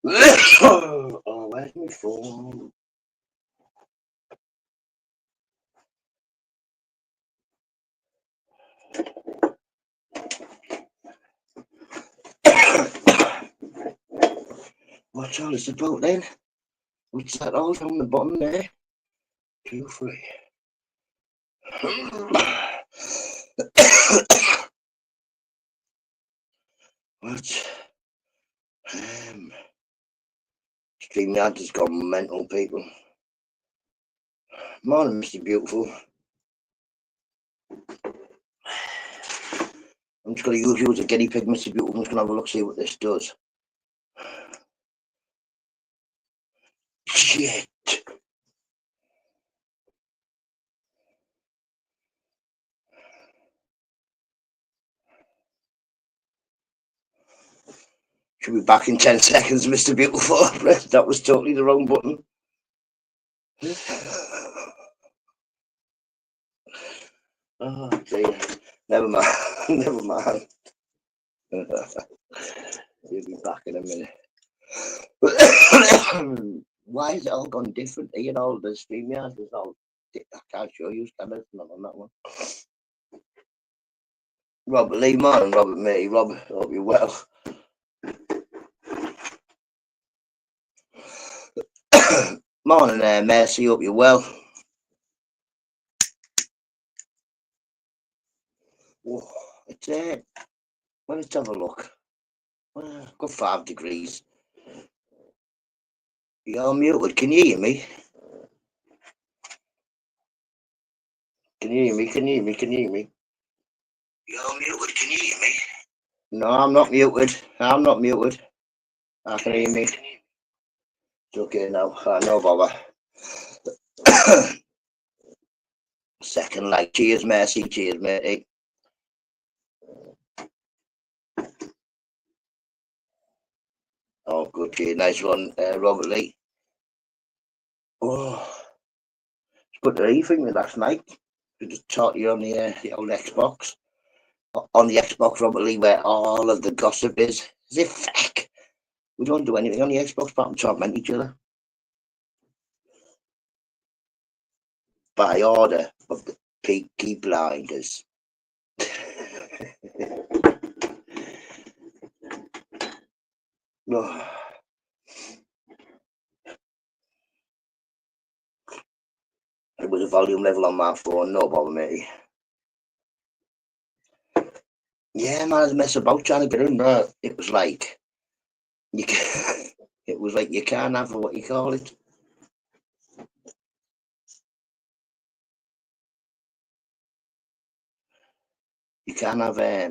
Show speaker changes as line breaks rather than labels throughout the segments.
Oh, where's my phone? What's all this about then? What's that all from the bottom there? 2, 3. What? StreamYard has gone mental, people. Morning, Mr. Beautiful. I'm just going to use you as a guinea pig, Mr. Beautiful. I'm just going to have a look, see what this does. Shit. Should be back in 10 seconds, Mr. Beautiful. That was totally the wrong button. Oh, dear. Never mind. Never mind. He'll be back in a minute. Why is it all gone different? You know, the StreamYard is all. I can't show you, can I? Not on that one. Robert Lee, morning, Robert me. Robert, hope you're well. Morning, Mercy, hope you're well. Whoa, it's let's have a look. Got 5 degrees. You're muted. Can you hear me? Can you hear me? Can you hear me? Can you hear me? You're muted. Can you hear me? No, I'm not muted. I'm not muted. I can hear me. It's okay now. No bother. Second like. Cheers, Mercy. Cheers, matey. Oh, good. Cheers. Nice one, Robert Lee. Oh, it's good to hear from you last night. We just talked to you on the old Xbox. On the Xbox, Robert Lee, where all of the gossip is. As if feck. We don't do anything on the Xbox apart from torment each other. By order of the Peaky Blinders. Oh. It was a volume level on my phone, no bother, matey. Yeah, man, I was mess about trying to get in there. It was like you can, it was like you can't have what you call it. You can't have I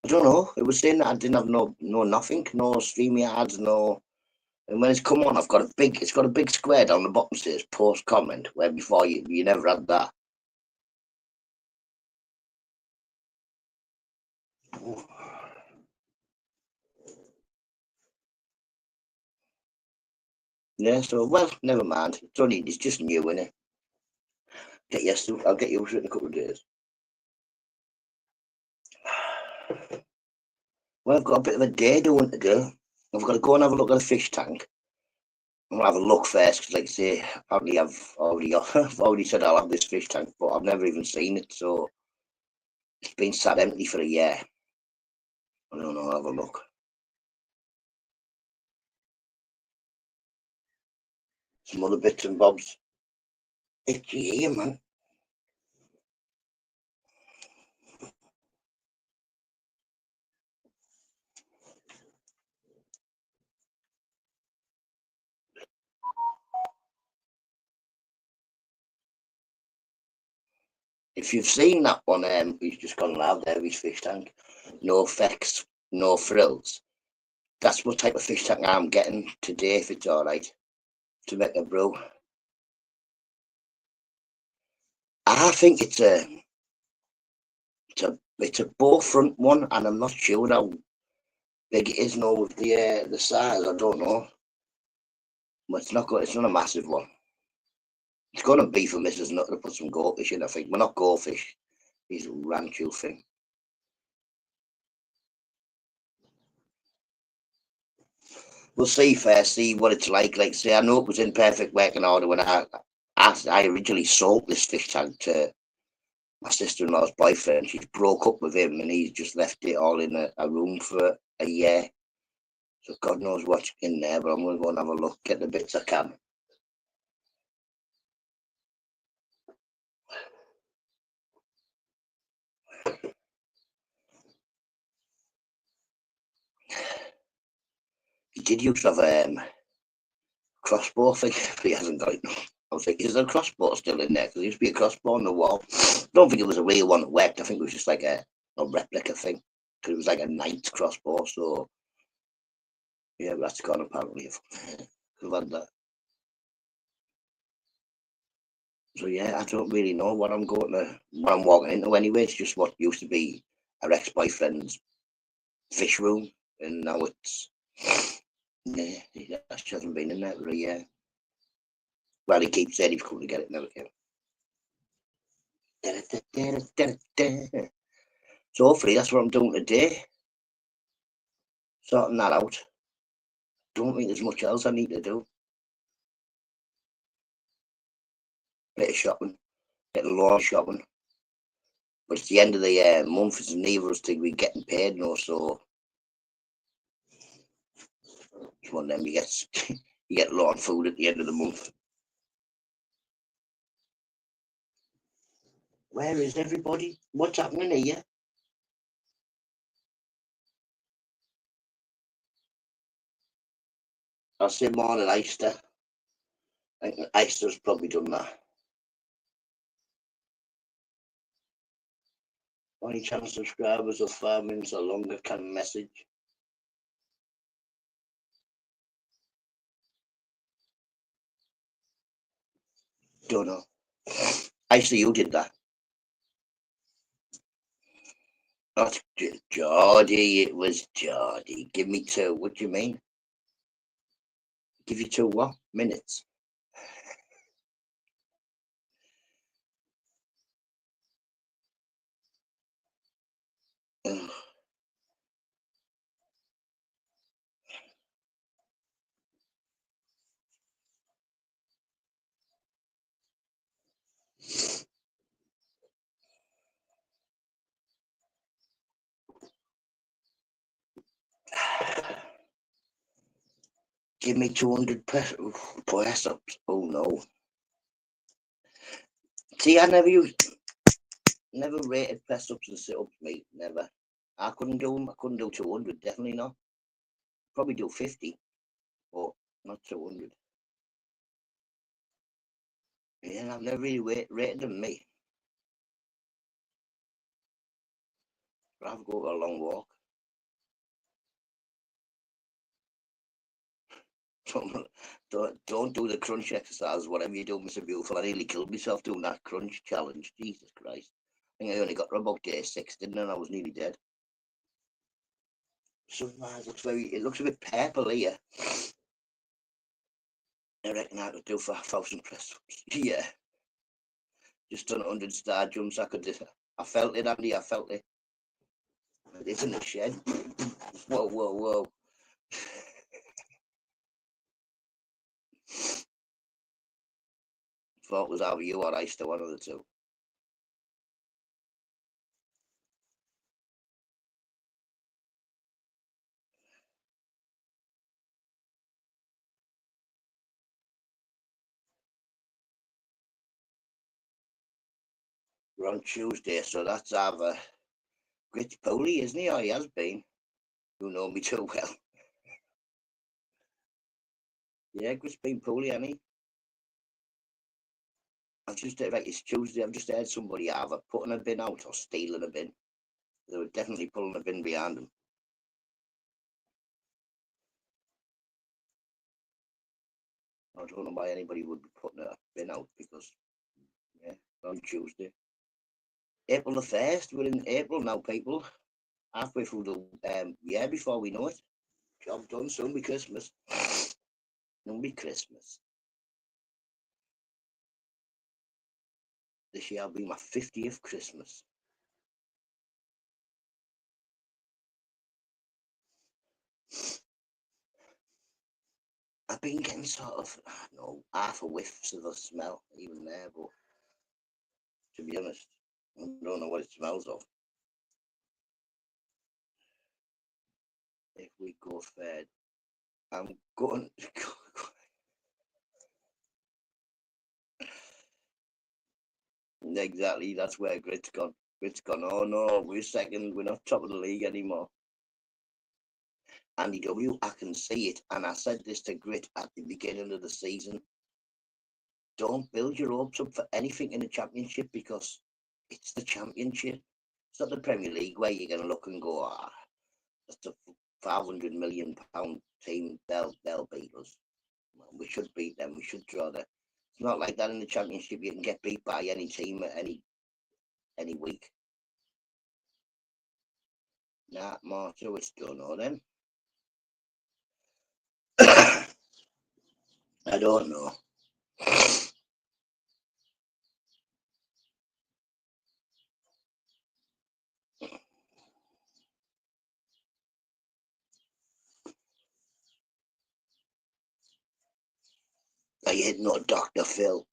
don't know. It was saying that I didn't have no nothing, no StreamYards, no. And when it's come on, it's got a big square down the bottom says post comment, where before you never had that. Yeah, so well, never mind. It's just new, innit? I'll get used to it in a couple of days. Well, I've got a bit of a day doing to do. I've got to go and have a look at the fish tank. I'm gonna have a look first, because like I say, apparently I've already said I'll have this fish tank, but I've never even seen it, so it's been sat empty for a year. I don't know, I'll have a look. Some other bits and bobs. It's here, man. If you've seen that one, he's just gone loud there, his fish tank. No effects, no frills. That's what type of fish tank I'm getting today, if it's alright, to make a brew. I think it's a bow front one, and I'm not sure how big it is now with the size. I don't know, but it's not a massive one. It's going to be for Mrs. Nutter to put some goldfish in. I think we're not goldfish. These ranchu thing. we'll see first, see what it's like. Like say, I know it was in perfect working order when I originally sold this fish tank to my sister-in-law's boyfriend. She's broke up with him, and he's just left it all in a room for a year. So God knows what's in there, but I'm going to go and have a look, get the bits I can. He did used to have a crossbow thing, but he hasn't got it. I was thinking, is there a crossbow still in there? Because there used to be a crossbow on the wall. I don't think it was a real one that worked. I think it was just like a replica thing. Because it was like a knight's crossbow. So, yeah, that's gone apparently. That. So, yeah, I don't really know what I'm walking into anyway. It's just what used to be our ex-boyfriend's fish room. And now it's, yeah, she hasn't been in there for a year. Well, he keeps saying he's coming to get it, never came. So hopefully that's what I'm doing today. Sorting that out. Don't think there's much else I need to do. Bit of shopping, bit of lawn shopping. But it's the end of the month, it's neither of us think we're getting paid, no, so it's one of them you get lawn food at the end of the month. Where is everybody? What's happening here? I'll say morning Easter. I think Easter's probably done that. Any chance subscribers or 5 minutes or longer can message. Don't know. Easter, you did that. Not Geordie, it was Geordie. Give me 2. What do you mean? Give you 2 what? Minutes? Ugh. Give me 200 press ups. Oh no. See, I never rated press ups and sit ups, mate. Never. I couldn't do them. I couldn't do 200. Definitely not. Probably do 50, but not 200. Yeah, I've never really rated them, mate. But I've go for a long walk. Don't do the crunch exercise, whatever you do, Mr. Beautiful. I nearly killed myself doing that crunch challenge. Jesus Christ. I think I only got to about day 6, didn't I? And I was nearly dead. Sunrise it looks a bit purple here. I reckon I could do 5,000 press ups. Yeah. Just done 100 star jumps. I felt it, Andy. I felt it. It's in the shed. Whoa, whoa, whoa. Thought it was either you or Ice, one of the two. We're on Tuesday, so that's either Grit Pooley, isn't he? Or he has been. You know me too well. Yeah, Grit's been Pooley, hasn't he? I've just like it's Tuesday. I've just heard somebody either putting a bin out or stealing a bin. They were definitely pulling a bin behind them. I don't know why anybody would be putting a bin out because, yeah, on Tuesday. April the 1st, we're in April now, people. Halfway through the year before we know it. Job done, soon be Christmas. Soon be Christmas. This year will be my 50th Christmas. I've been getting sort of, I don't know, half a whiffs of the smell even there, but to be honest, I don't know what it smells of. If we go fed, I'm going. Exactly, that's where Grit's gone. Grit's gone. Oh no, we're second. We're not top of the league anymore. Andy W, I can see it, and I said this to Grit at the beginning of the season. Don't build your hopes up for anything in the championship because it's the championship. It's not the Premier League where you're going to look and go, ah, that's a £500 million team. They'll beat us. Well, we should beat them. We should draw them. It's not like that in the championship. You can get beat by any team at any week. Nah, more so it's done or then. I don't know. I ain't no Dr. Phil.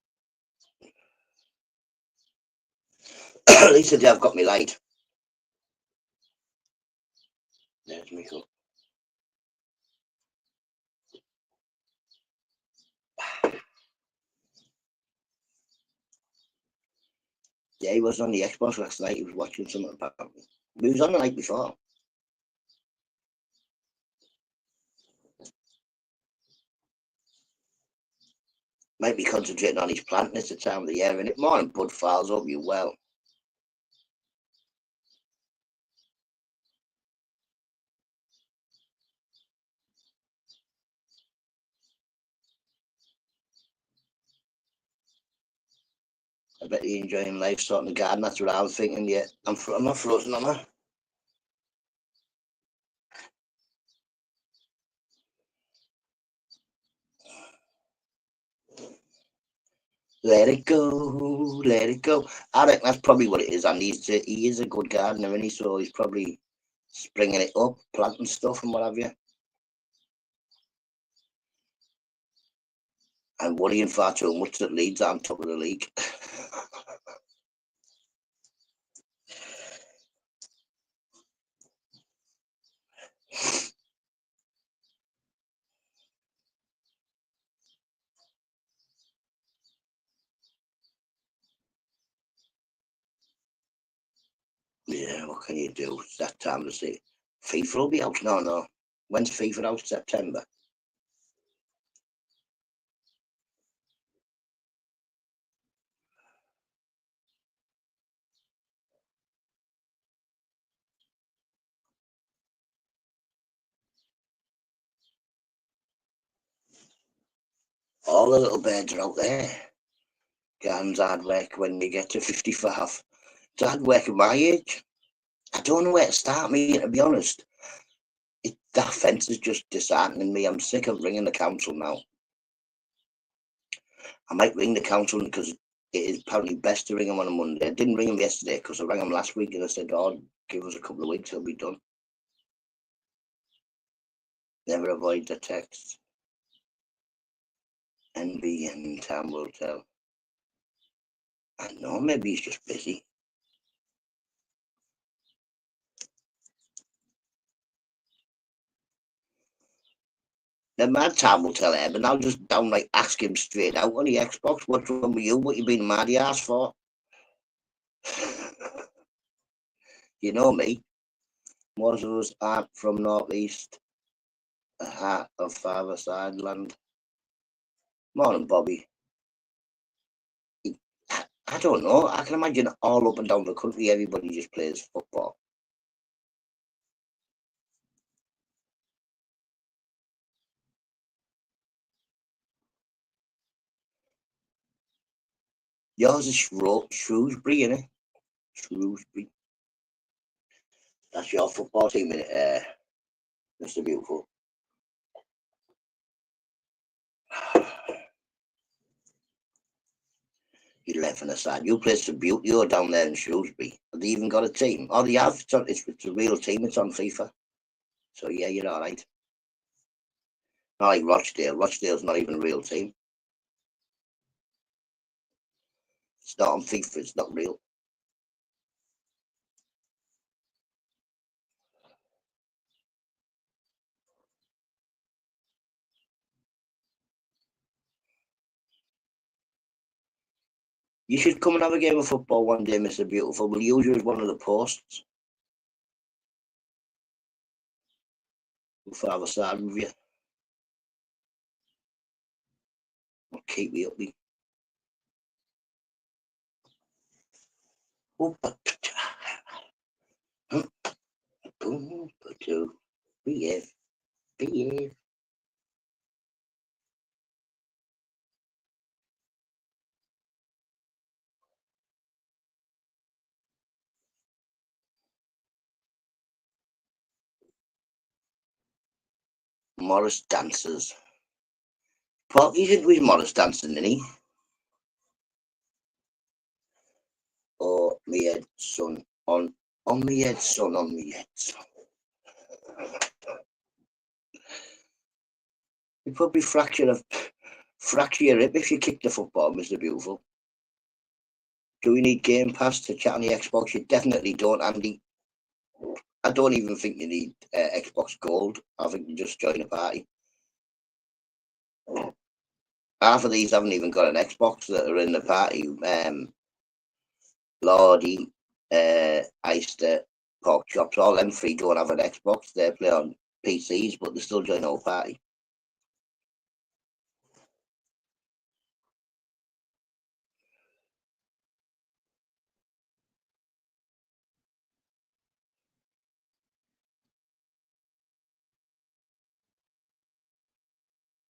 At least today I've got me light. There's me cup. Yeah, he was on the Xbox last night. He was watching something apparently. He was on the night before. Might be concentrating on his planting at the time of the year, and it morning bud files up you well. I bet you're enjoying life sorting the garden. That's what I was thinking. Yeah, I'm not frozen on her. Let it go, let it go. I reckon that's probably what it is. And he is a good gardener, and so he's probably springing it up, planting stuff and what have you. And worrying far too much that Leeds aren't top of the league. Yeah, what can you do? It's that time to see. FIFA will be out. No. When's FIFA out? September. All the little birds are out there. Garden's hard work when you get to 55. It's hard work at my age. I don't know where to start, me, to be honest. That fence is just disheartening me. I'm sick of ringing the council now. I might ring the council because it is apparently best to ring them on a Monday. I didn't ring them yesterday because I rang them last week and I said, oh, give us a couple of weeks, it'll be done. Never avoid the texts. Envy and time will tell. I know, maybe he's just busy. The mad time will tell him, and I'll just downright ask him straight out on the Xbox, what's wrong with you? What you been mad ass for? You know me. Most of us aren't from Northeast, a heart of father side land. Morning, Bobby. I don't know. I can imagine all up and down the country, everybody just plays football. Yours is Shrewsbury, innit? Shrewsbury. That's your football team, innit? Mr. Beautiful. You're laughing aside. You play some beauty. You're down there in Shrewsbury. Have they even got a team? Oh, they have. It's a real team. It's on FIFA. So, yeah, you're all right. Not like Rochdale. Rochdale's not even a real team. It's not on FIFA. It's not real. You should come and have a game of football one day, Mr. Beautiful. We'll use you as one of the posts. We'll have a side with you. I'll keep you up. Behave. Behave. Morris dancers. Porky's into his Morris dancing, isn't he? Oh, me head, son. On me head, son. On me head, son. You probably fracture your hip if you kick the football, Mr. Beautiful. Do we need Game Pass to chat on the Xbox? You definitely don't, Andy. I don't even think you need Xbox Gold. I think you just join a party. Half of these haven't even got an Xbox that are in the party. Lordy, Eister, Pork Chops, all them three don't have an Xbox. They play on PCs, but they still join our party.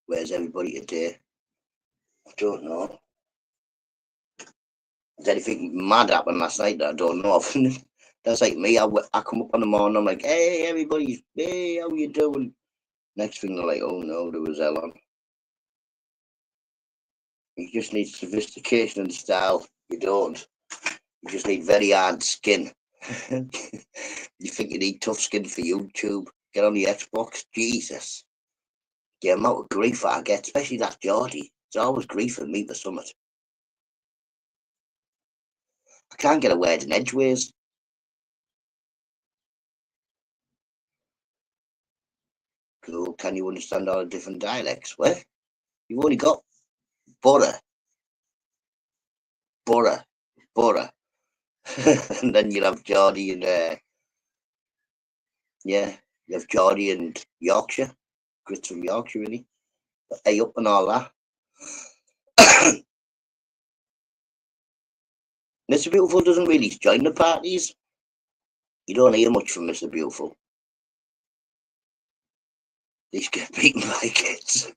Where's everybody today? I don't know. Did anything mad happen last night that I don't know of? That's like me. I come up in the morning, I'm like, hey, everybody, hey, how you doing? Next thing they're like, oh no, there was hell on. You just need sophistication and style. You don't. You just need very hard skin. You think you need tough skin for YouTube? Get on the Xbox. Jesus. The amount of grief I get, especially that Geordie. It's always grief for me for summit. I can't get a word in edgeways. Cool. Can you understand all the different dialects? Well, you've only got Borough, Borough, Borough. And then you'll have Geordie and, yeah, you have Geordie and Yorkshire. Grits from Yorkshire, really. A up and all that. Mr. Beautiful doesn't really join the parties. You don't hear much from Mr. Beautiful. He's get beaten by kids.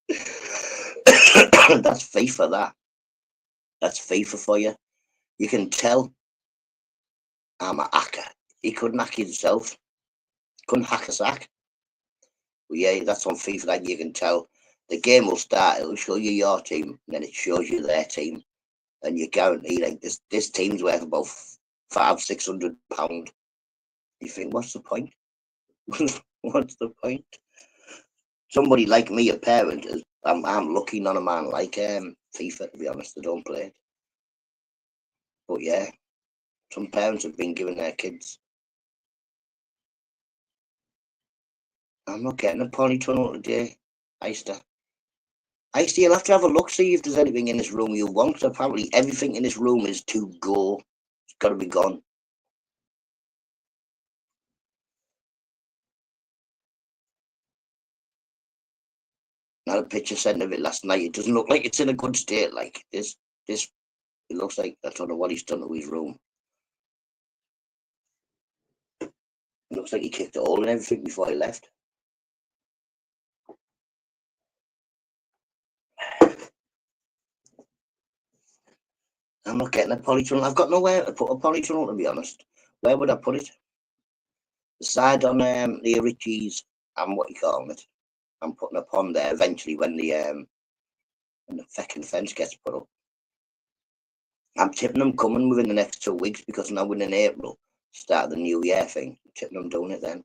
That's FIFA, that. That's FIFA for you. You can tell I'm a hacker. He couldn't hack himself. Couldn't hack a sack. But yeah, that's on FIFA that you can tell. The game will start, it'll show you your team, and then it shows you their team. And you guarantee like this team's worth about £500-600. You think, what's the point? What's the point? Somebody like me, a parent, I'm lucky none of mine like FIFA, to be honest. I don't play it. But yeah, some parents have been giving their kids. I'm not getting a pony tunnel today, Eister. Eister, you'll have to have a look, see if there's anything in this room you want. Apparently everything in this room is to go. It's got to be gone. I had a picture sent of it last night. It doesn't look like it's in a good state. Like this, it looks like, I don't know what he's done to his room. It looks like he kicked a hole in everything before he left. I'm not getting a polytunnel. I've got nowhere to put a polytunnel, to be honest. Where would I put it? The side on the Richies and what you call it. I'm putting a pond there eventually when the fucking fence gets put up. I'm tipping them coming within the next 2 weeks because now we're in April, start of the new year thing. I'm tipping them doing it then.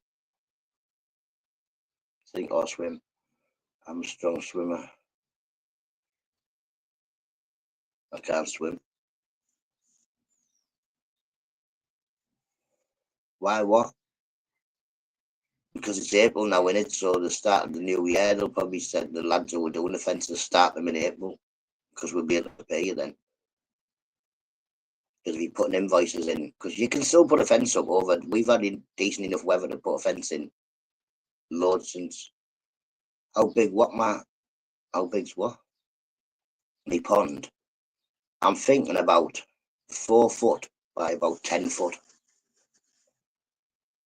Sink or swim. I'm a strong swimmer. I can't swim. Why? What? Because it's April now, innit? So the start of the new year, they'll probably send the lads who are doing the fences start them in April, because we'll be able to pay you then. Because we're putting invoices in, because you can still put a fence up over. We've had decent enough weather to put a fence in. Loads since. How big? What, my? How big's what? Me pond. I'm thinking about 4 foot by about 10 foot.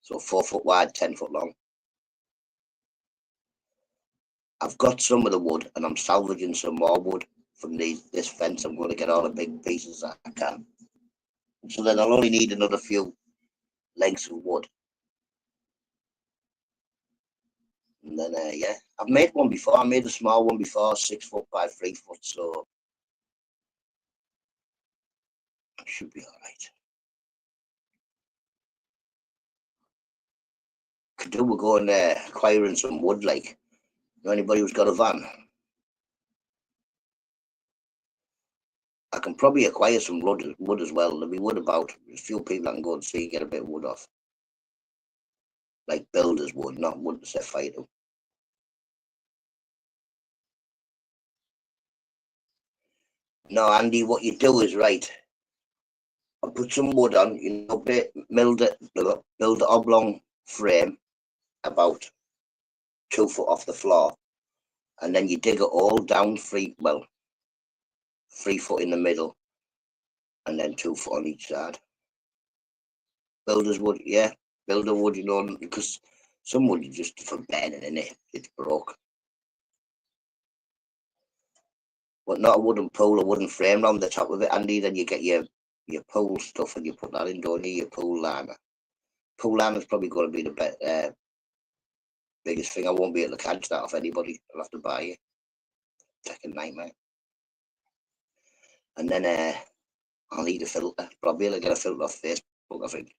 So 4 foot wide, 10 foot long. I've got some of the wood, and I'm salvaging some more wood from this fence. I'm going to get all the big pieces that I can. So then I'll only need another few lengths of wood. And then, yeah, I've made one before. I made a small one before, 6 foot by 3 foot. So it should be all right. Could do. We're going acquiring some wood, like, anybody who's got a van. I can probably acquire some wood as well. There'll be wood about. There's a few people I can go and see, get a bit of wood off. Like builders wood, not wood to set fire to. No, Andy, what you do is right. I put some wood on, build an oblong frame about 2 foot off the floor, and then you dig it all down 3 foot in the middle, and then 2 foot on each side. Builders wood, yeah, builder wood, because some wood is just for burning in it. It's broke. But not a wooden pole, a wooden frame on the top of it, Andy. Then you get your pool stuff and you put that in, don't you? Your pool liner. Pool liner's probably going to be the biggest thing. I won't be able to catch that off anybody. I'll have to buy it. It's like a nightmare. And then I'll need a filter. Probably I'll get a filter off Facebook, I think.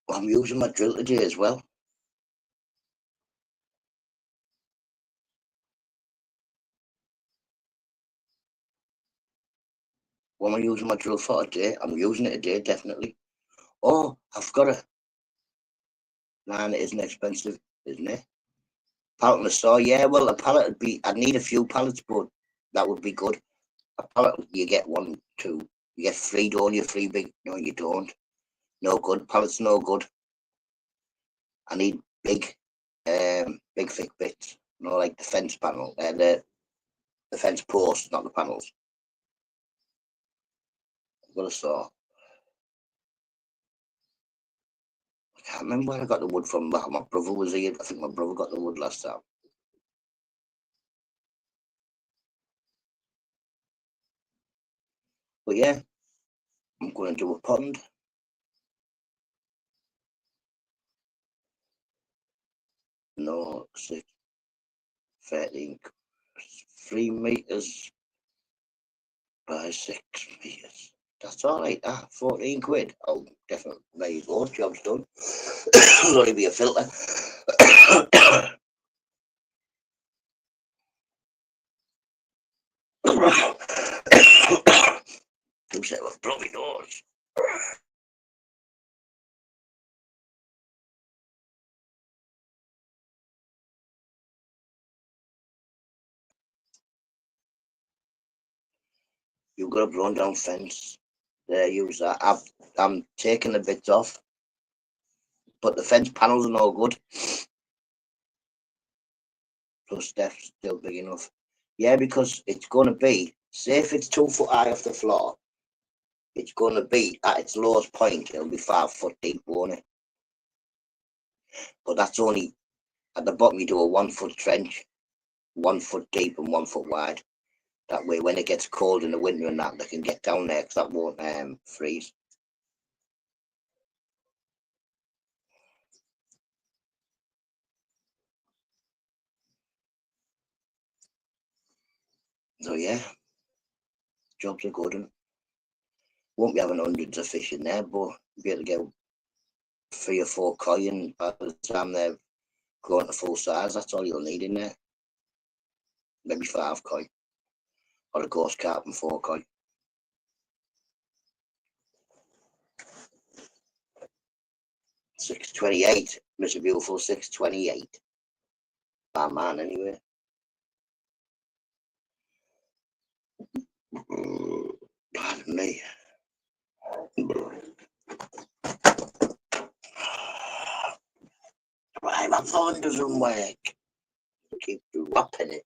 Well, I'm using my drill today as well. What am I using my drill for today? I'm using it today, definitely. Oh, I've got a man. It isn't expensive, isn't it? Pallet in the store, yeah. Well, a pallet would be. I'd need a few pallets, but that would be good. A pallet, you get one, two, you get three, don't you? Three big. No, you don't. No good. Pallets, no good. I need big thick bits. Like the fence panel, the fence posts, not the panels. I've got a saw. I can't remember where I got the wood from. My brother was here. I think my brother got the wood last time. But yeah, I'm going to do a pond. No, 13, 3 meters by 6 meters. That's all right. 14 quid. Oh, definitely. There you go. Job's done. It'll only be a filter. Who said with bloody nose? You've got a blown down fence. There, use that. I'm taking the bits off, but the fence panels are no good. Plus, they're still big enough. Yeah, because it's going to be, say if it's 2 foot high off the floor, it's going to be at its lowest point, it'll be 5 foot deep, won't it? But that's only at the bottom. You do a 1 foot trench, 1 foot deep and 1 foot wide. That way, when it gets cold in the winter and that, they can get down there because that won't freeze. So yeah, jobs are good. Won't be having hundreds of fish in there, but be able to get 3 or 4 koi, and by the time they're grown to full size, that's all you'll need in there. Maybe 5 koi, or a ghost carp and 4 koi. $6.28, Mr. Beautiful, $6.28. By man, anyway. Pardon me. Right, my phone doesn't work. Keep dropping it.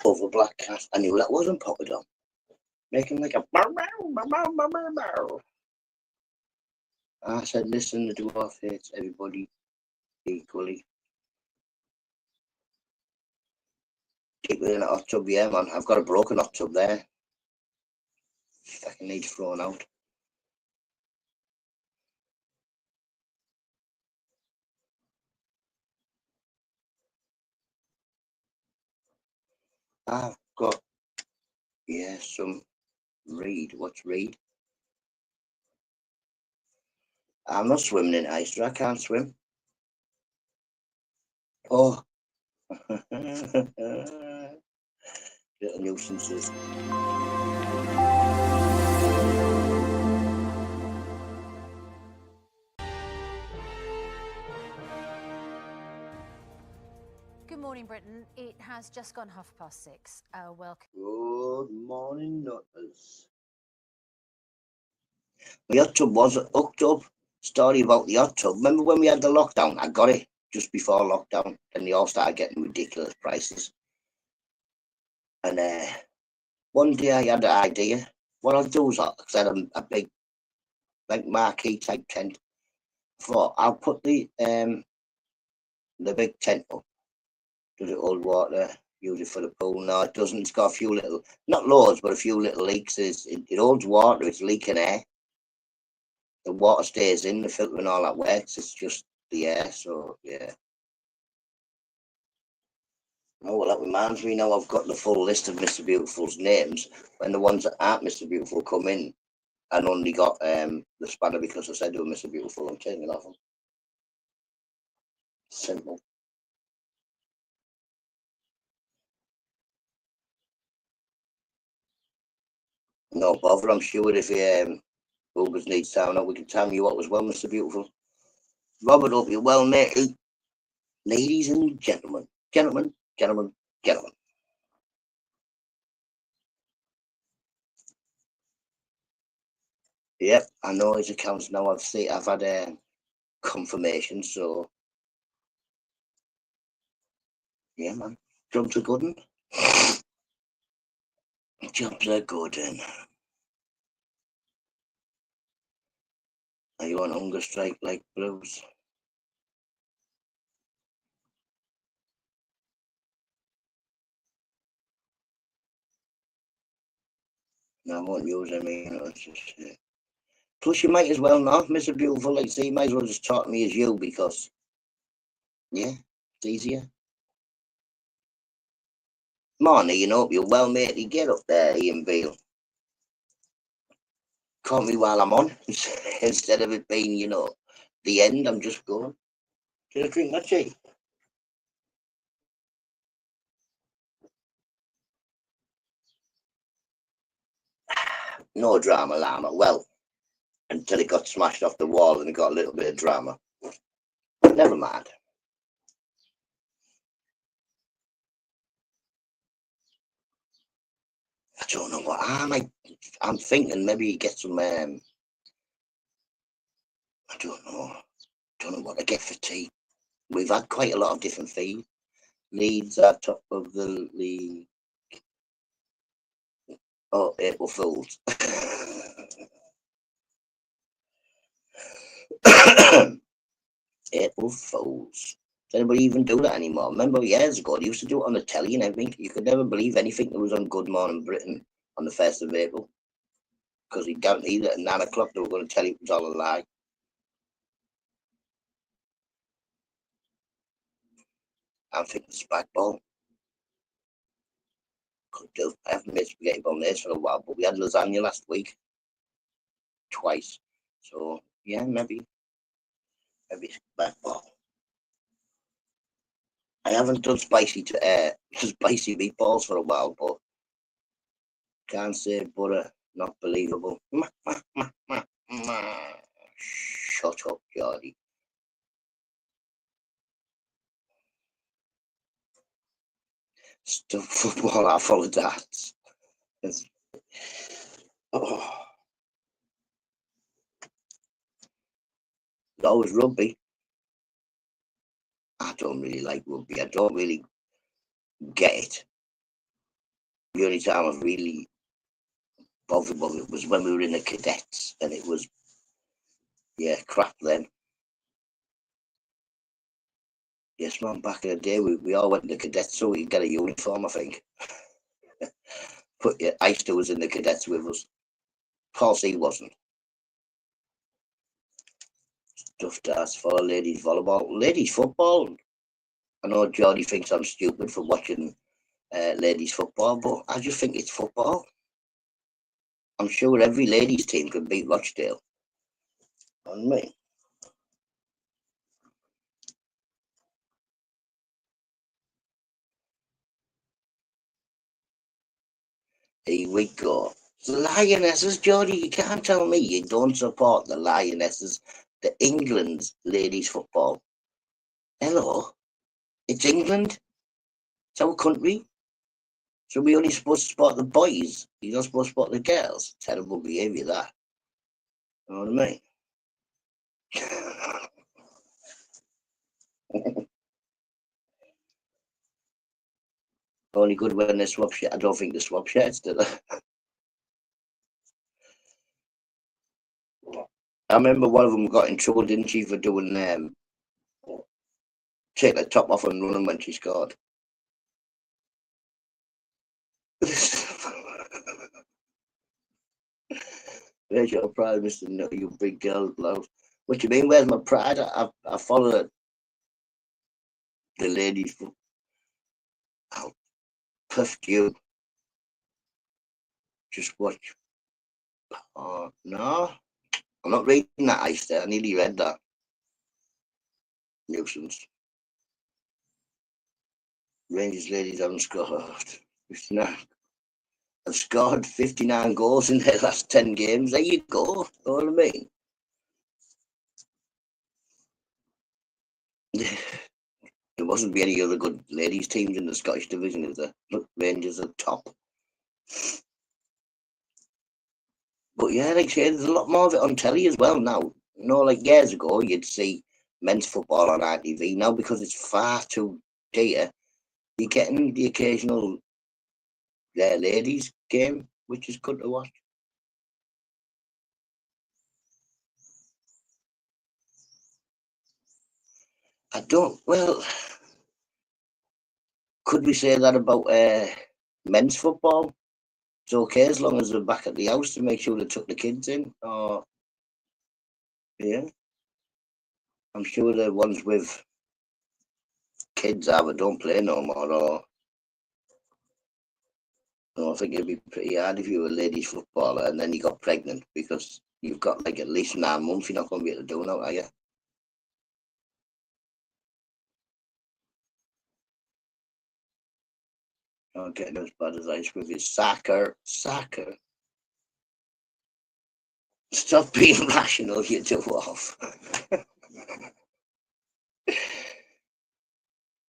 Over black cat. I knew that wasn't Papa Dom. Making like a bow, bow, bow, bow, bow, bow, bow. I said, listen, the dwarf hates everybody equally. Keep it in a hot tub, yeah, man. I've got a broken hot tub there. Fucking needs thrown out. I've got, yeah, some reed. What's reed? I'm not swimming in ice. I can't swim. Oh. Little nuisances.
Good morning, Britain. It has just gone 6:30. Welcome.
Good morning, nutters. My hot tub was hooked up. Story about the hot tub. Remember when we had the lockdown? I got it just before lockdown, and they all started getting ridiculous prices. And one day I had an idea. What I'll do is, because I had a big, like, marquee type tent. I thought I'll put the big tent up. Does it hold water? Use it for the pool? No, it doesn't. It's got a few little, not loads, but a few little leaks. It holds water. It's leaking air. The water stays in, the filter and all that works. It's just the air. So yeah. Oh, well, that reminds me now. I've got the full list of Mr. Beautiful's names. When the ones that aren't Mr. Beautiful come in, and only got the spanner because I said to Mr. Beautiful, I'm taking it off them. Simple. No bother. I'm sure if Ubers needs town out, we can time you up as well, Mr. Beautiful. Robert, hope you're well, matey. Ladies and gentlemen, gentlemen, gentlemen, gentlemen. Yep, I know his accounts now. I've had confirmation, so yeah, man. Jobs are good. Jobs are good. Are you on hunger strike like Blues? No, I won't use them. It's just, plus, you might as well not, Mr. Beautiful. Like, say, you might as well just talk to me as you because, yeah, it's easier. Morning, you're well, mate. You get up there, Ian Beale. Call me while I'm on instead of it being, the end. I'm just going. Did I drink my tea? No drama, llama. Well, until it got smashed off the wall and it got a little bit of drama. But never mind. I don't know what I'm thinking maybe get some. I don't know. Don't know what to get for tea. We've had quite a lot of different feeds. Leeds are top of the league. Oh, April Fools. April Fools. Does anybody even do that anymore? Remember years ago, they used to do it on the telly and everything. You could never believe anything that was on Good Morning Britain on the 1st of April. Because he guaranteed that at 9 o'clock they were going to tell you it was all a lie. I think it's back ball. Could do. I haven't made spaghetti bolognese for a while, but we had lasagna last week. Twice. So, yeah, maybe it's back ball. I haven't done spicy spicy meatballs for a while, but can't say butter, not believable. Shut up, Geordie. Stuff football, I follow that. Oh, always rugby. I don't really like rugby. I don't really get it. The only time I was really bothered with it was when we were in the cadets, and it was, yeah, crap then. Yes, man, back in the day, we all went to the cadets so we could get a uniform, I think. But yeah, Eister was in the cadets with us. Paul C wasn't. Stuffed ass for ladies volleyball. Ladies football. I know Geordie thinks I'm stupid for watching ladies football, but I just think it's football. I'm sure every ladies team could beat Rochdale. On me. Here we go. The Lionesses, Geordie, you can't tell me you don't support the Lionesses, the England's ladies football. Hello, it's England. It's our country. So we only supposed to support the boys. You're not supposed to support the girls. Terrible behaviour, that. You know what I mean? Only good when they swap shit. I don't think they swap shirts, do they? I remember one of them got in trouble, didn't she, for doing take the top off and running when she scored. Where's your pride, Mr. No, you big girl blouse? What you mean? Where's my pride? I follow the ladies. I'll puff you. Just watch. Oh no, I'm not reading that ice there. I nearly read that. Nuisance. Rangers ladies haven't scored. 59. Have scored 59 goals in their last 10 games. There you go. You know what I mean? There wasn't be any other good ladies teams in the Scottish division, is there? Look, Rangers are top. But yeah, like I say, there's a lot more of it on telly as well now. You know, like years ago, you'd see men's football on ITV. Now, because it's far too dear, you're getting the occasional ladies game, which is good to watch. I don't, well, could we say that about men's football? It's okay as long as they're back at the house to make sure they took the kids in. Or, yeah, I'm sure the ones with kids either don't play no more, or no, I think it'd be pretty hard if you were a ladies footballer and then you got pregnant, because you've got like at least 9 months. You're not going to be able to do now, are you? Not getting as bad as ice with his soccer. Stop being rational, you two off.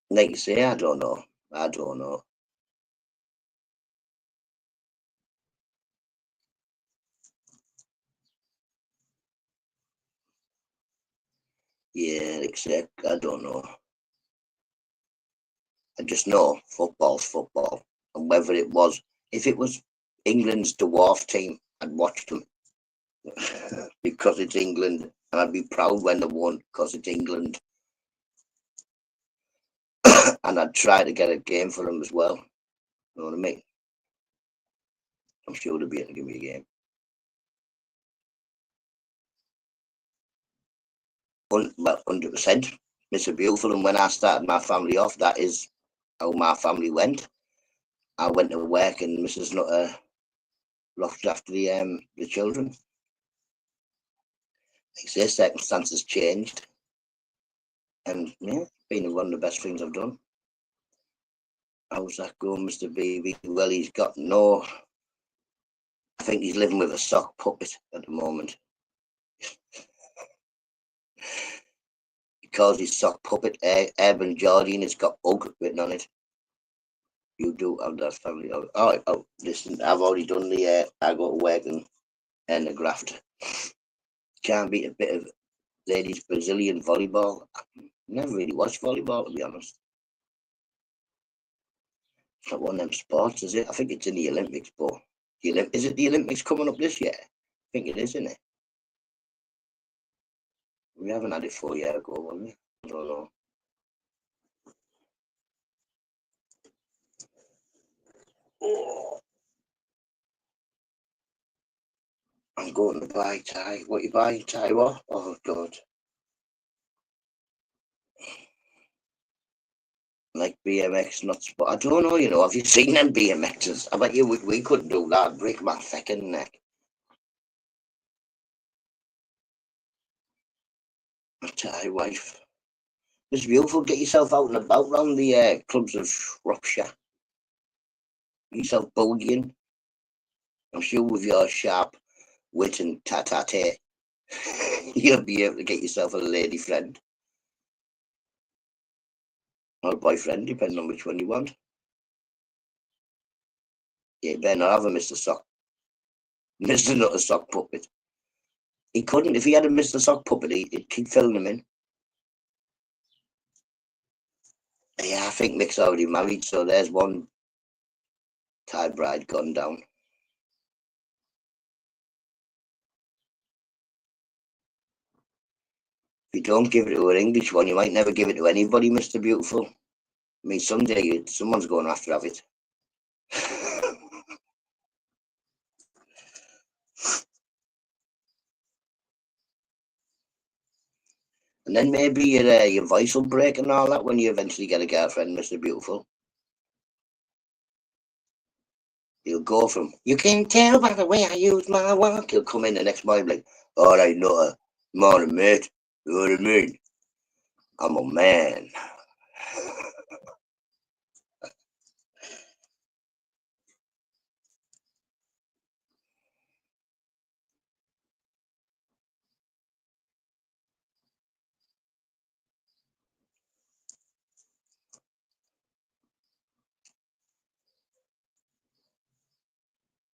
Like you say, I don't know. I don't know. Yeah, except I don't know. I just know football's football. And whether it was, if it was England's dwarf team, I'd watch them because it's England, and I'd be proud when they won because it's England. And I'd try to get a game for them as well. You know what I mean? I'm sure they'll be able to give me a game. Well, 100%. Mr. Beautiful, and when I started my family off, that is how my family went. I went to work, and Mrs. Nutter looked after the children. Like I say, circumstances changed, and yeah, it's been one of the best things I've done. How's that going, Mr. BB? Well, he's got no. I think he's living with a sock puppet at the moment. He calls his sock puppet Urban Geordie, and it's got Ugg written on it. You do have that family. Oh, listen, I've already done the. I go to work and the graft. Can't beat a bit of ladies Brazilian volleyball. Never really watched volleyball, to be honest. It's not one of them sports, is it? I think it's in the Olympics, but is it the Olympics coming up this year? I think it is, isn't it? We haven't had it 4 years ago, have we? I don't know. Oh, I'm going to buy Thai. What you buying, Thai? What? Oh, God. Like BMX nuts, but I don't know, you know, have you seen them BMXs? I bet you we couldn't do that. I'd break my fucking neck. Thai wife. It's beautiful. Get yourself out and about round the clubs of Shropshire. Get yourself bulging. I'm sure with your sharp wit and tatate, you'll be able to get yourself a lady friend. Or a boyfriend, depending on which one you want. Yeah, you better not have a Mr. Sock. Mr. Not a sock puppet. He couldn't. If he had a Mr. Sock puppet, he'd keep filling him in. Yeah, I think Mick's already married, so there's one Thai bride gone down. If you don't give it to an English one, you might never give it to anybody, Mr. Beautiful. I mean, someday someone's going to have to have it. And then maybe your voice will break and all that when you eventually get a girlfriend, Mr. Beautiful. He'll go from, you can tell by the way I use my walk. He'll come in the next morning like, all right, Nutter, morning, mate. You know what I mean? I'm a man.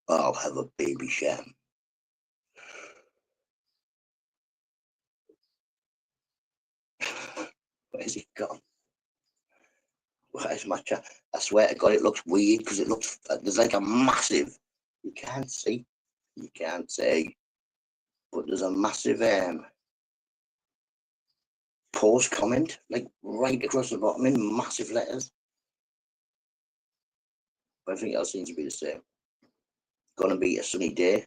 I'll have a baby sham. Where's he gone? Where's my chat? I swear to God, it looks weird because it looks, there's like a massive, you can't see, but there's a massive post comment, like right across the bottom in massive letters. Everything else seems to be the same. Gonna be a sunny day.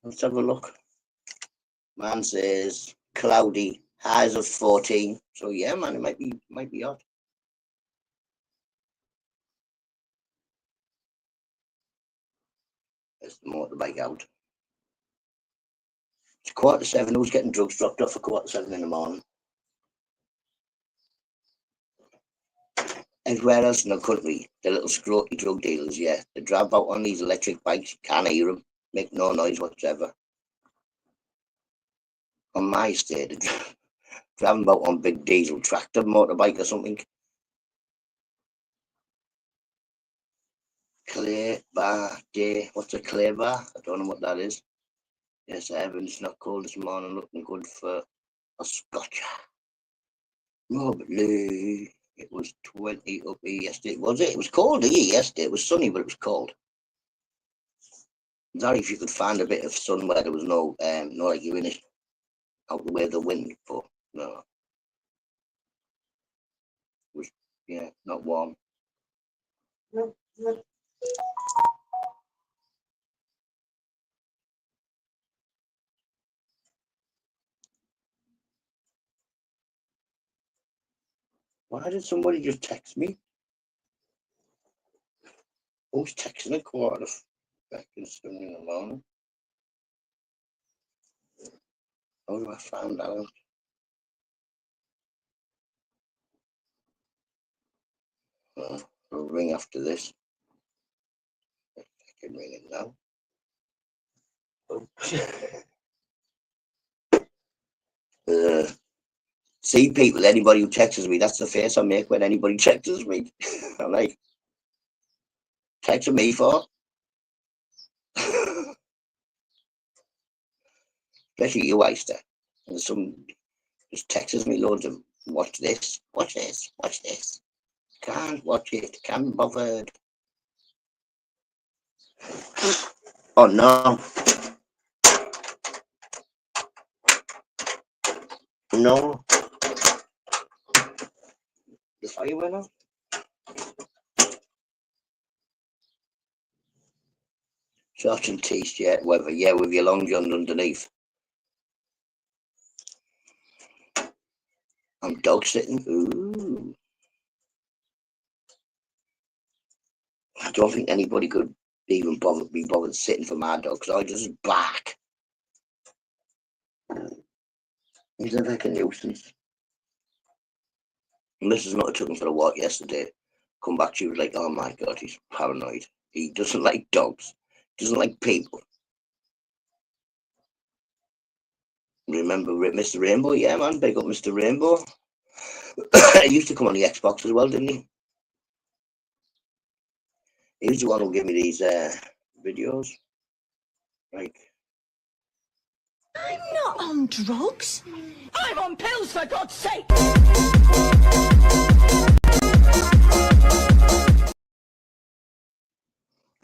Let's have a look. Man says cloudy, highs of 14. So yeah, man, it might be hot. There's the motorbike out. It's 7:15. Who's getting drugs dropped off at 7:15 in the morning? Everywhere else in the country, the little scroty drug dealers, yeah, they drive out on these electric bikes. You can't hear them, make no noise whatsoever. On my estate, they're driving about on big diesel tractor motorbike or something. Clay bar day. What's a clay bar? I don't know what that is. Yes, Evan, it's not cold this morning. Looking good for a scotch. Lovely. It was 20 up here yesterday. Was it? It was cold here yesterday. It was sunny, but it was cold. Sorry if you could find a bit of sun where there was no, like you're in it, out the way of the wind, but no. It was, yeah, not warm. Why did somebody just text me? Who's texting a quarter of seconds in the morning? How do I find that out? I'll ring after this. I can ring it now. See, people, anybody who texts me, that's the face I make when anybody texts me. I'm like, texting me for? Especially you, Oyster. And some just texts me loads of, watch this, watch this, watch this. Can't watch it, can't be bothered. Oh no. No. The fire went off. Short and t-shirt, whether, yeah, with your long john underneath. I'm dog sitting. Ooh. I don't think anybody could even be bothered sitting for my dog because I just bark. He's a fucking nuisance. Mrs. Nutter took him for a walk yesterday. Come back, she was like, oh my God, he's paranoid. He doesn't like dogs. Doesn't like people. Remember Mr. Rainbow? Yeah, man, big up Mr. Rainbow. He used to come on the Xbox as well, didn't he? He was the one who gave me these videos. Like,
I'm not on drugs. I'm on pills, for God's sake.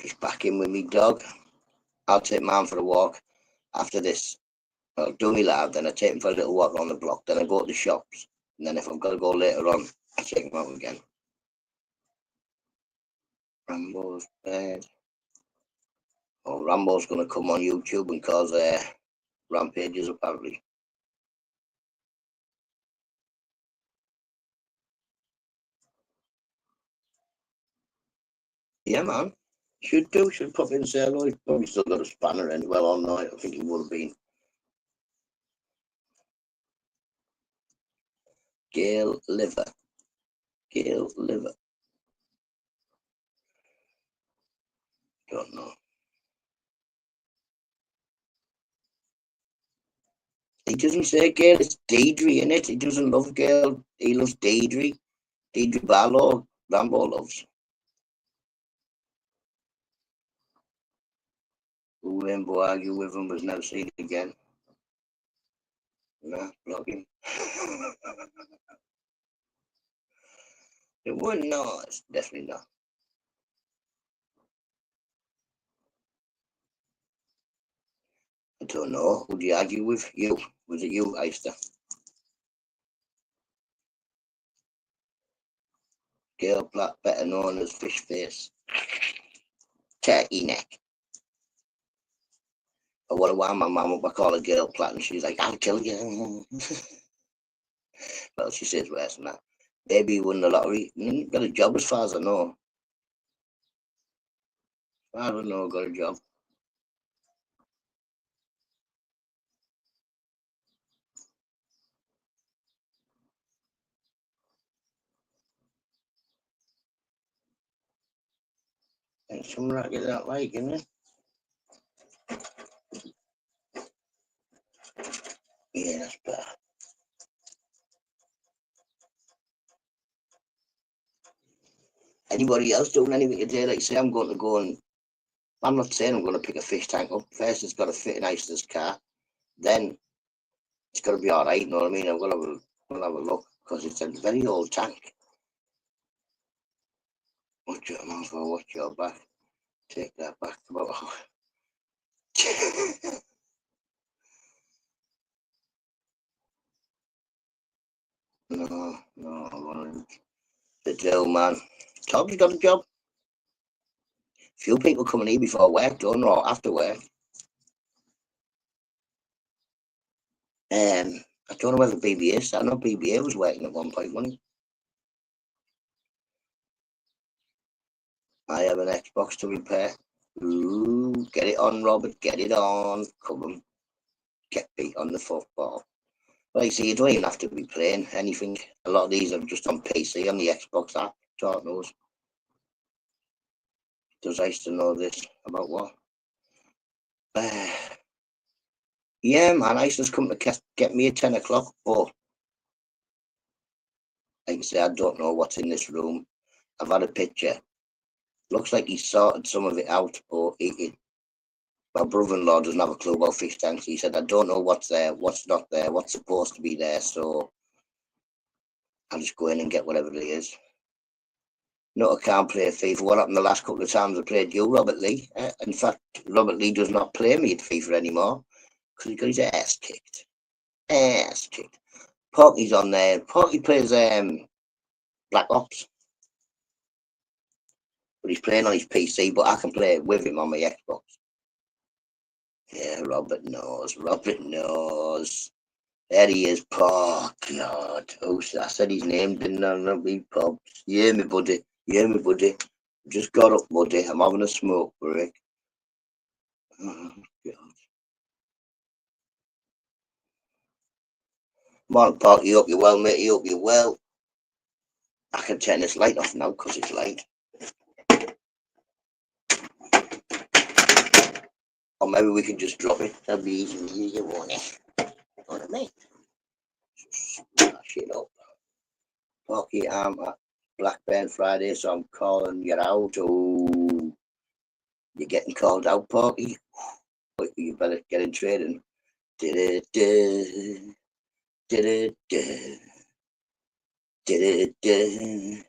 just back in with me dog. I'll take mine for a walk after this. I'll do me live, then I take him for a little walk on the block, then I go to the shops, and then if I've got to go later on, I take him out again. Rambo's bed. Oh, Rambo's going to come on YouTube and cause rampages, apparently. Yeah, man. Should do. Should pop in and say hello. He's probably still got a spanner in. Well, all night. I think he would have been. Gail Liver. Gail Liver. Don't know. He doesn't say Gail. It's Deidre, innit? He doesn't love Gail. He loves Deidre. Deidre Barlow. Rambo loves. Who Rainbow argue with him was never seen again. Nah, block him. It wouldn't, no, it's definitely not. I don't know. Who do you argue with? You. Was it you, Oyster? Gail Black, better known as Fish Face. Turkey neck. But what a while my mum would call her Gail Platt and she's like, I'll kill you. Well, she says worse than that. Maybe he won the lottery. He got a job as far as I know. I don't know, got a job. And some racket that like, isn't it? Yeah, that's better. Anybody else doing anything today? Like, say I'm going to go and I'm not saying I'm going to pick a fish tank up. First, it's got to fit in Oyster's car. Then it's got to be all right. You know what I mean? I'm going to have a look because it's a very old tank. German for watch your back. Take that back. No. The deal, man. Told you got a job. Few people coming here before work, done or after work. I don't know whether BBA is. I know BBA was working at one point, wasn't he? I have an Xbox to repair. Ooh, get it on, Robert. Get it on. Come on. Get beat on the football. Like, see, you don't even have to be playing anything. A lot of these are just on PC, on the Xbox app. God knows. Does I used to know this about what? Yeah, man, ISIS come to get me at 10 o'clock, but like I say, I don't know what's in this room. I've had a picture. Looks like he sorted some of it out, but my brother-in-law doesn't have a clue about fish tanks. He said, I don't know what's there, what's not there, what's supposed to be there, so I'll just go in and get whatever it is. No, I can't play FIFA. What happened the last couple of times I played you, Robert Lee? In fact, Robert Lee does not play me at FIFA anymore because he got his ass kicked. Ass kicked. Porky's on there. Porky plays Black Ops, but he's playing on his PC, but I can play with him on my Xbox. Yeah, Robert knows. Robert knows. There he is, Pork. God. Oh, I said his name, didn't I? Not me, Pops. Yeah, me buddy. Yeah, me buddy. Just got up, buddy. I'm having a smoke break. Oh, God. Come on, Pork. You hope you're well, mate. You hope you're well. I can turn this light off now because it's light. Or maybe we can just drop it. That'll be easier, won't it? What I mean? Smash it up. Porky, I'm at Blackburn Friday, so I'm calling you out. Oh, you're getting called out, Porky. But you better get in trading. Da-da-da, da-da-da, da-da-da.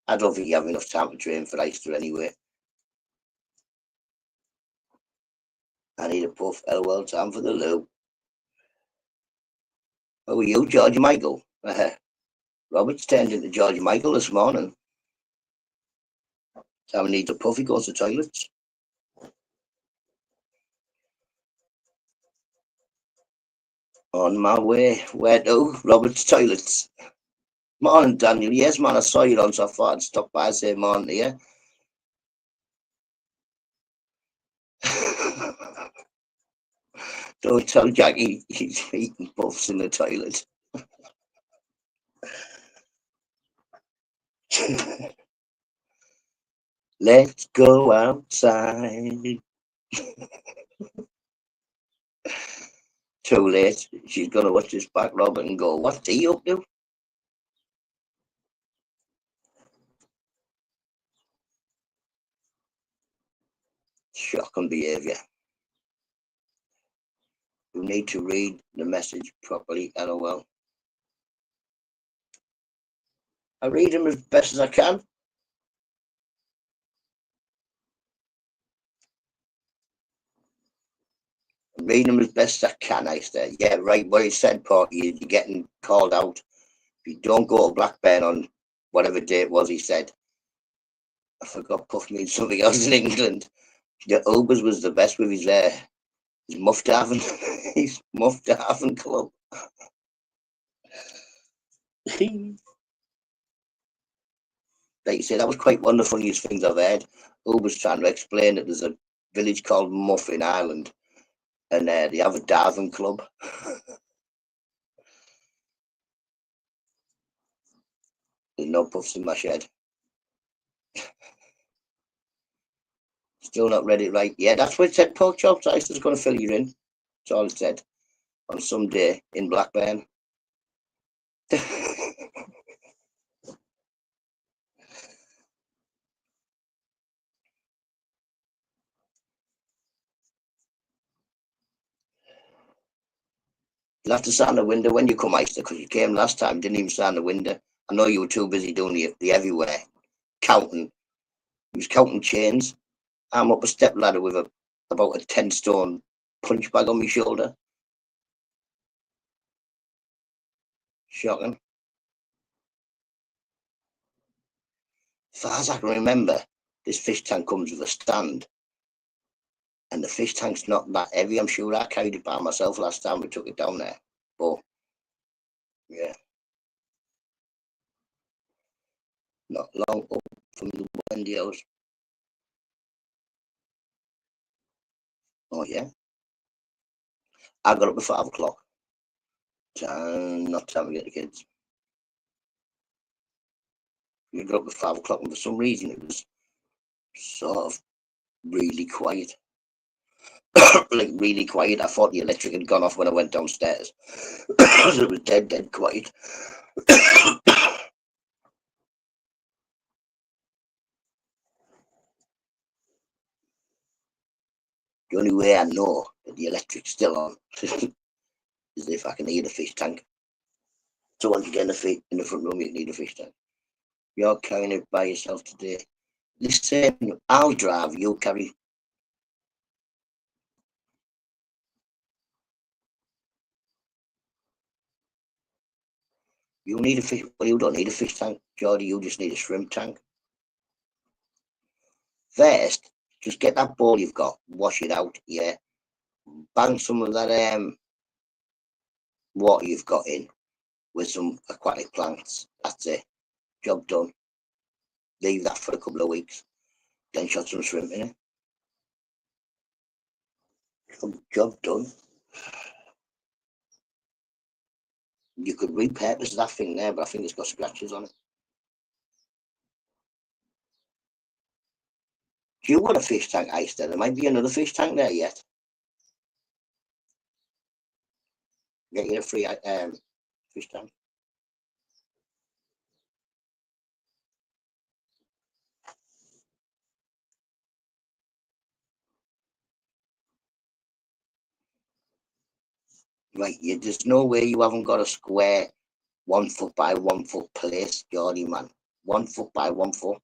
I don't think you have enough time to train for Easter anyway. I need a puff. LOL, time for the loo. How are you, George Michael? Robert's turned into George Michael this morning. Time needs a puff. He goes to toilets. On my way. Where to? Robert's toilets. Morning, Daniel. Yes, man, I saw you on, so I thought I'd stop by and say morning to you. Don't tell Jackie he's eating puffs in the toilet. Let's go outside. Too late. She's going to watch this back, Robert, and go, what's he up to? Shocking behaviour. You need to read the message properly, LOL. I read them as best as I can. Read them as best as I can, I said. Yeah, right, what he said, Porky, you're getting called out. If you don't go to Blackburn on whatever day it was, he said. I forgot Puff means something else in England. The Ubers was the best with his Muffdaven, his Muffdaven club. Like you say, that was quite one of the funniest things I've heard. Uber's trying to explain that there's a village called Muff in Ireland, and they have a Darven club. There's no puffs in my shed. Still not ready, right? Yeah, that's what it said. Pork chops. I was just going to fill you in. That's all it said. On some day in Blackburn. You'll have to stand the window when you come, Easter, because you came last time, didn't even stand the window. I know you were too busy doing the everywhere. counting. He was counting chains. I'm up a step ladder with about a 10-stone punch bag on my shoulder. Shocking. As far as I can remember, this fish tank comes with a stand. And the fish tank's not that heavy. I'm sure I carried it by myself last time we took it down there. But, yeah. Not long up from the Wendy house. Oh, yeah. I got up at 5 o'clock. Not time to get the kids. We got up at 5 o'clock, and for some reason it was sort of really quiet. Like really quiet. I thought the electric had gone off when I went downstairs. Because it was dead quiet. The only way I know that the electric's still on is if I can hear the fish tank. So once you get in the front room, you need a fish tank. You're carrying it by yourself today. Listen, I'll drive, you'll carry. You need a fish, well, you don't need a fish tank, Geordie, you just need a shrimp tank. First, just get that bowl you've got, wash it out, yeah. Bang some of that water you've got in with some aquatic plants. That's it. Job done. Leave that for a couple of weeks. Then shot some shrimp in it. Job done. You could repurpose that thing there, but I think it's got scratches on it. Do you want a fish tank, Ice? There might be another fish tank there yet. Get you a free fish tank. Right, there's no way you haven't got a square 1 foot by 1 foot place, Geordie, man. 1 foot by 1 foot.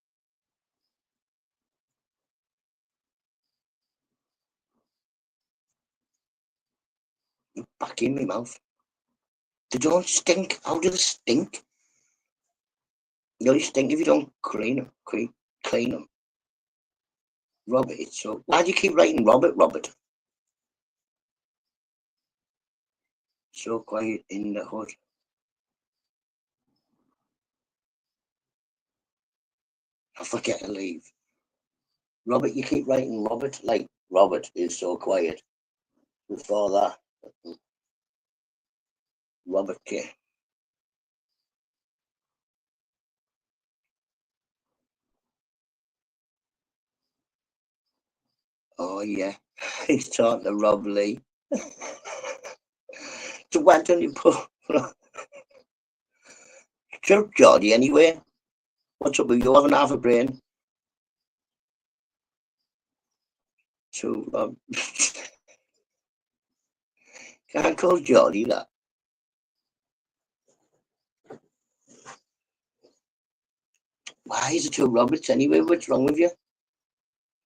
You're back in my mouth. They don't stink. How do they stink? You only stink if you don't clean them. Clean them. Robert, it's so. Why do you keep writing Robert? So quiet in the hood. I forget to leave. Robert, you keep writing Robert. Like, Robert is so quiet. Before that, Robert K. Oh, yeah. He's talking to Rob Lee. So why don't you put. Shut up, Geordie, anyway. What's up with you having half a brain? So, can't call Geordie that. Why is it two Roberts anyway? What's wrong with you?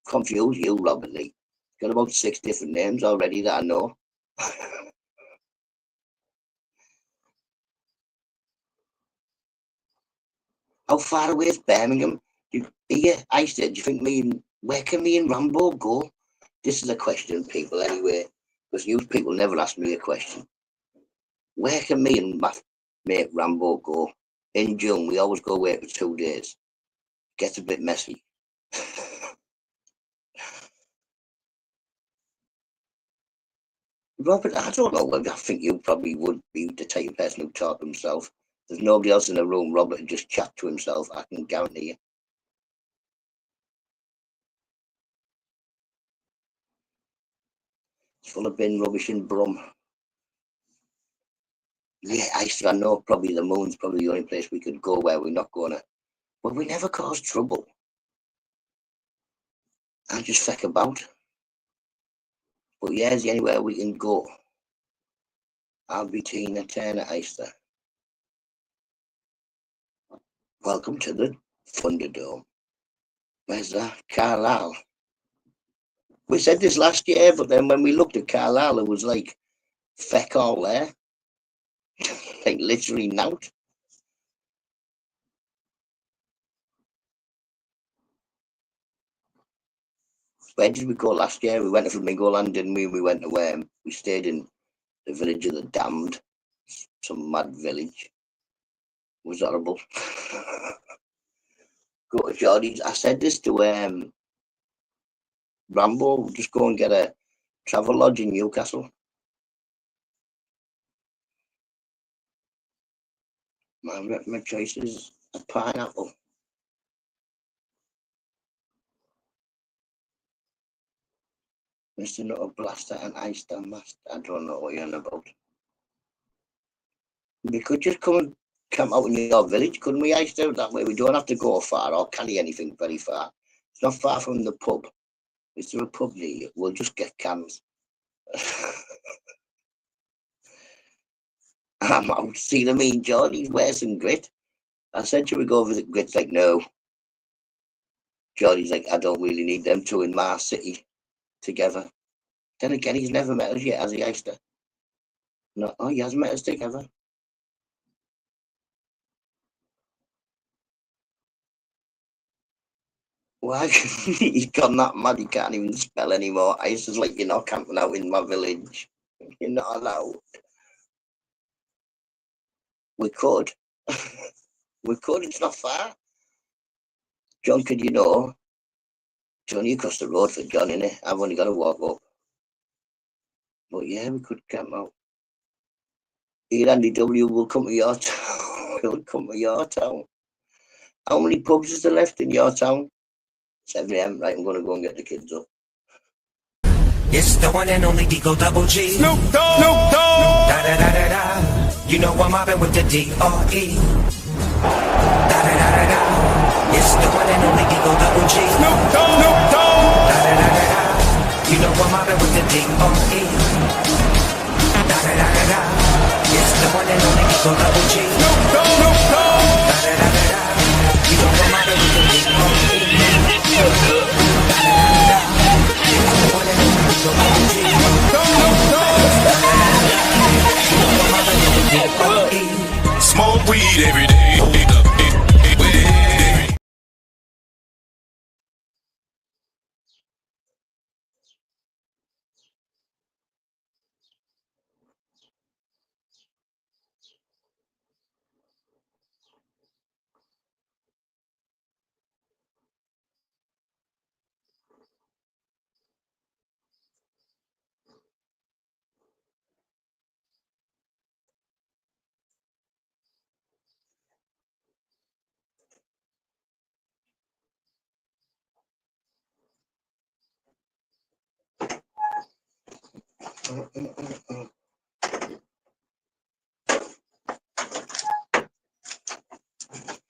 Confuse you, Robert Lee. Got about 6 different names already that I know. How far away is Birmingham? I said, do you think where can me and Rambo go? This is a question, people, anyway, because you people never ask me a question. Where can me and my mate Rambo go? In June, we always go away for 2 days. Gets a bit messy. Robert, I don't know. I think you probably would be the type of person who talk to himself. There's nobody else in the room. Robert would just chat to himself. I can guarantee you. It's full of bin, rubbish, and brum. Yeah, I know. Probably the moon's probably the only place we could go where we're not gonna. Well, we never cause trouble. I just feck about. But yeah, is anywhere we can go. I'll be Tina Turner Eister. Welcome to the Thunderdome. Where's that? Carlisle. We said this last year, but then when we looked at Carlisle, it was like feck all there. Like literally nout. Where did we go last year? We went to Flamingoland, didn't we? We went to we stayed in the village of the Damned, some mad village. It was horrible. Go to Geordie's. I said this to Rambo, just go and get a travel lodge in Newcastle. My choice is a pineapple. Mr. Nutter Blaster and Ice Down Master. I don't know what you're on about. We could just come and camp out in your village, couldn't we, Ice Down? That way we don't have to go far or carry anything very far. It's not far from the pub. Is there a pub near you? We'll just get cans. I'm out. See what I mean, Geordie's wear some grit. I said, should we go visit Grit's like, no. Geordie's like, I don't really need them two in my city together. Then again, he's never met us yet, has he, Eister? No, he hasn't met us together. Why? He's gone that mad, he can't even spell anymore. Eister's like, you're not camping out in my village. You're not allowed. We could. We could, it's not far. John, could you know? John, you cross the road for John, innit? I've only got to walk up. But yeah, we could camp out. Here, Andy W will come to your town. He'll come to your town. How many pubs is there left in your town? 7 AM. Right, I'm going to go and get the kids up.
It's the one and only Digo Double G.
Snoop Dogg. Snoop Dogg.
Da da da da da. You know I'm mobbing with the D.R.E. Da da da da da. It's the one and only Digo Double G.
Snoop Dogg. Snoop Dogg.
Da da da da da. You know I'm mobbing with the D.R.E. Da da da da da. It's the one and only Digo Double G.
Snoop Dogg. Snoop Dogg.
Da da da da da. You know I'm mobbing with the D.R.E. Da da da da da. It's the one and only Digo Double G.
Smoke weed every day.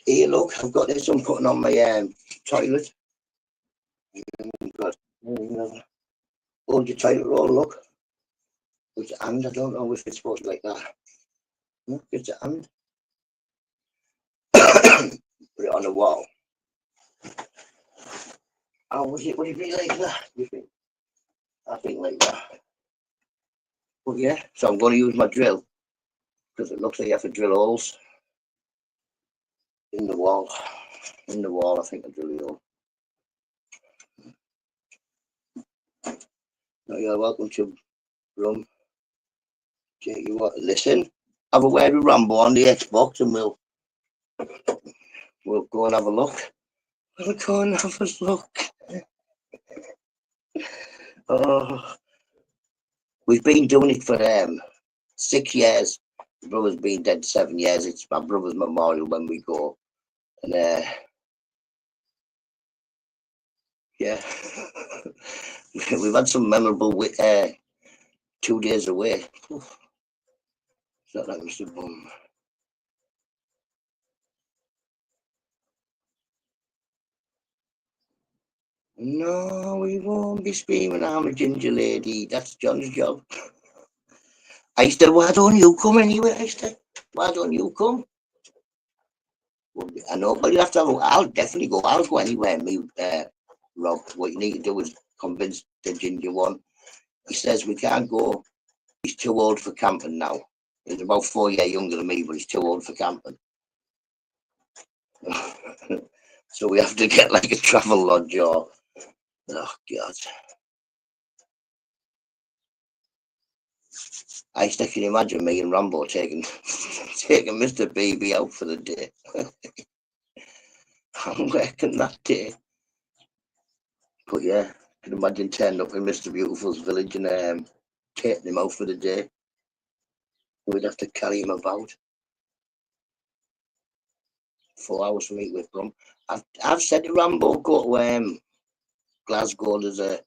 Here, look, I've got this one putting on my toilet. Hold your toilet roll, look. With your hand, I don't know if it's supposed to be like that. Look, it's a hand. Put it on the wall. Oh, would it be like that? You think? I think like that. But yeah, so I'm going to use my drill because it looks like you have to drill holes in the wall. In the wall, I think I drill the hole. No, you're welcome to Rum. You what? Listen, have a word with Rambo on the Xbox, and we'll go and have a look. We'll go and have a look. Oh, we've been doing it for 6 years. My brother's been dead 7 years. It's my brother's memorial when we go, and yeah, we've had some memorable 2 days away. Is that like Mr. Bum? No, we won't be screaming, I'm a ginger lady. That's John's job. Eister, why don't you come anyway, Eister? Why don't you come? I know, but you have to have. I'll definitely go. I'll go anywhere. Me, Rob. What you need to do is convince the ginger one. He says we can't go. He's too old for camping now. He's about 4 years younger than me, but he's too old for camping. So we have to get like a travel lodge or. Oh God. I still can imagine me and Rambo taking Mr. Baby out for the day. I'm working that day. But yeah, I can imagine turning up in Mr. Beautiful's village and taking him out for the day. We'd have to carry him about. 4 hours from each way from. I've said to Rambo, go to Glasgow. There's a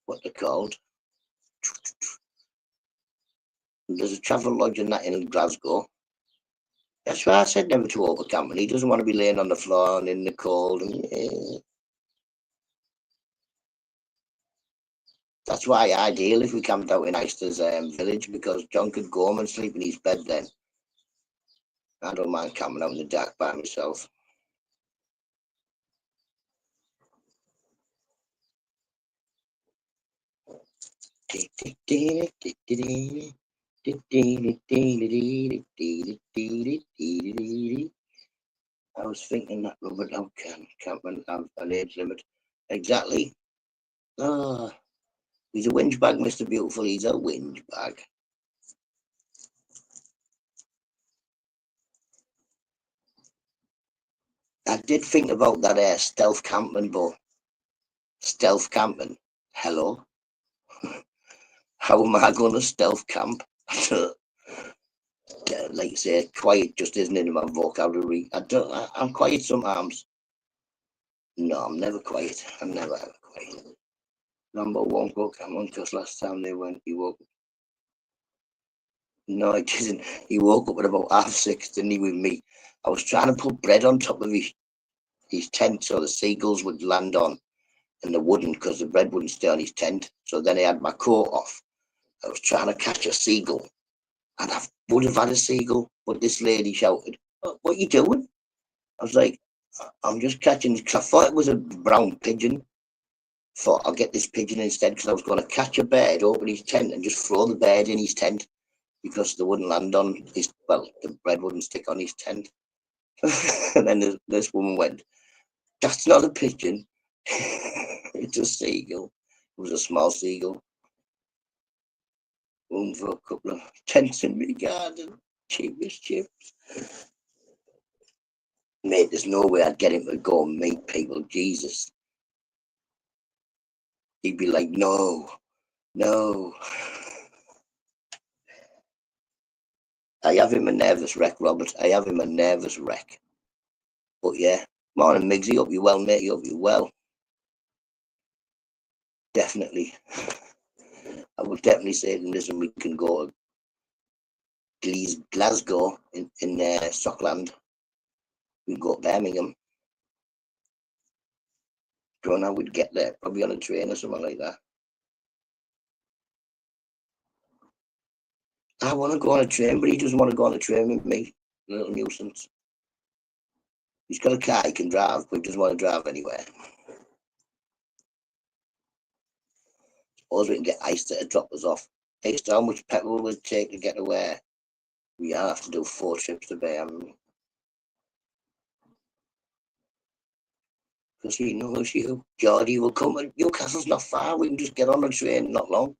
what they're called. There's a travel lodge and that in Glasgow. That's why I said never to overcamp, and he doesn't want to be laying on the floor and in the cold. And, that's why ideal if we camped out in Eister's village, because John could go home and sleep in his bed then. I don't mind camping out in the dark by myself. I was thinking that rubber dog can't have an age limit. Exactly. Oh, he's a whinge bag, Mr. Beautiful. He's a whinge bag. I did think about that stealth camping, but stealth camping. Hello. How am I going to stealth camp? Like you say, quiet just isn't in my vocabulary. I'm quiet sometimes. No, I'm never quiet. I'm never ever quiet. Rambo won't go camping because last time they went, he woke. No, he didn't. He woke up at about 6:30, didn't he, with me? I was trying to put bread on top of his tent so the seagulls would land on, and they wouldn't because the bread wouldn't stay on his tent. So then I had my coat off. I was trying to catch a seagull, and I would have had a seagull, but this lady shouted, "What are you doing?" I was like, "I'm just catching." I thought it was a brown pigeon. Thought I'll get this pigeon instead because I was going to catch a bird, open his tent, and just throw the bird in his tent because they wouldn't land on his. Well, the bread wouldn't stick on his tent. And then this woman went, "That's not a pigeon. It's a seagull." It was a small seagull. Room for a couple of tents in my garden. Cheapest chips. Mate, there's no way I'd get him to go and meet people. Jesus. He'd be like, no. I have him a nervous wreck, Robert. I have him a nervous wreck. But yeah. Morning, Miggsy. Hope you well, mate. Hope you well. Definitely. I would definitely say to him, listen, we can go to Glasgow in Stockland. We can go to Birmingham. Don't know how we'd get there. Probably on a train or something like that. I want to go on a train, but he doesn't want to go on a train with me. A little nuisance. He's got a car he can drive, but he doesn't want to drive anywhere. Suppose we can get Eister to drop us off. Eister, how much petrol will it take to get to where? We have to do 4 trips to Birmingham. Because he knows you. Geordie will come, and Newcastle's not far. We can just get on a train, not long.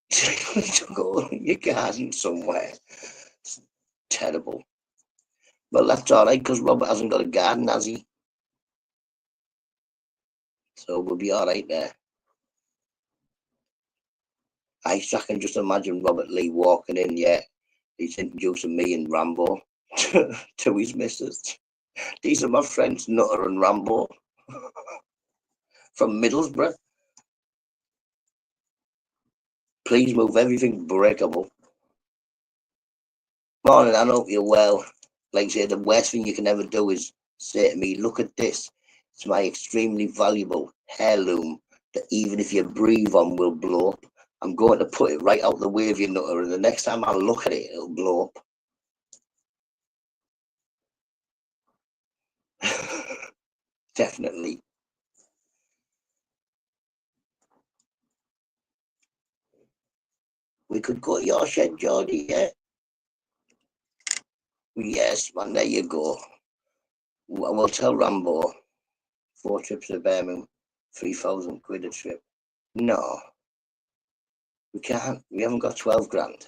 To go in your garden somewhere. It's terrible. Well, that's all right, because Robert hasn't got a garden, has he? So we'll be all right there. I can just imagine Robert Lee walking in, yeah. He's introducing me and Rambo to his missus. These are my friends, Nutter and Rambo, from Middlesbrough. Please move everything breakable. Morning, I hope you're well. Like I say, the worst thing you can ever do is say to me, look at this. It's my extremely valuable heirloom that even if you breathe on will blow up. I'm going to put it right out the way of your nutter, and the next time I look at it, it'll blow up. Definitely. We could go to your shed, Geordie, yeah? Yes, man, there you go. We'll tell Rambo. 4 trips to Birmingham, 3,000 quid a trip. No, we can't. We haven't got 12 grand.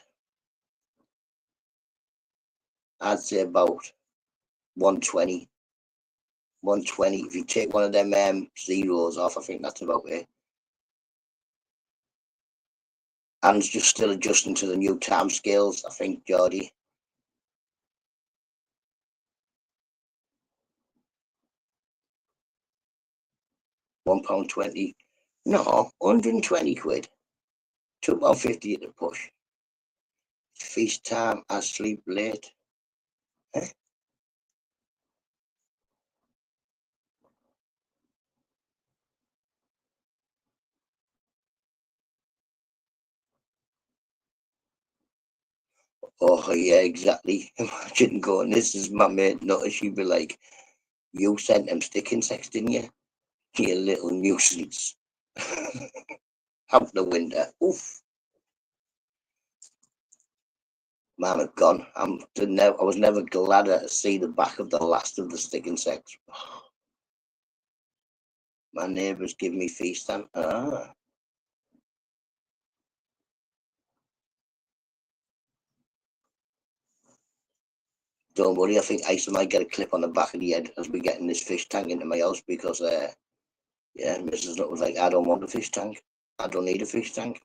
I'd say about 120. 120. If you take one of them zeros off, I think that's about it. And just still adjusting to the new time scales, I think, Geordie. £1.20. No, 120 quid. £2.50 at the push. Feast time, I sleep late. Eh? Oh, yeah, exactly. Imagine going, this is my mate Nutter. She'd be like, you sent them stick insects, didn't you? You little nuisance. Out the window. Oof. Man, I've gone. I was never gladder to see the back of the last of the stick insects. My neighbours give me feast time. Ah. Don't worry, I think Isa might get a clip on the back of the head as we get in this fish tank into my house because, yeah, Mrs. Nut was like, I don't want a fish tank. I don't need a fish tank.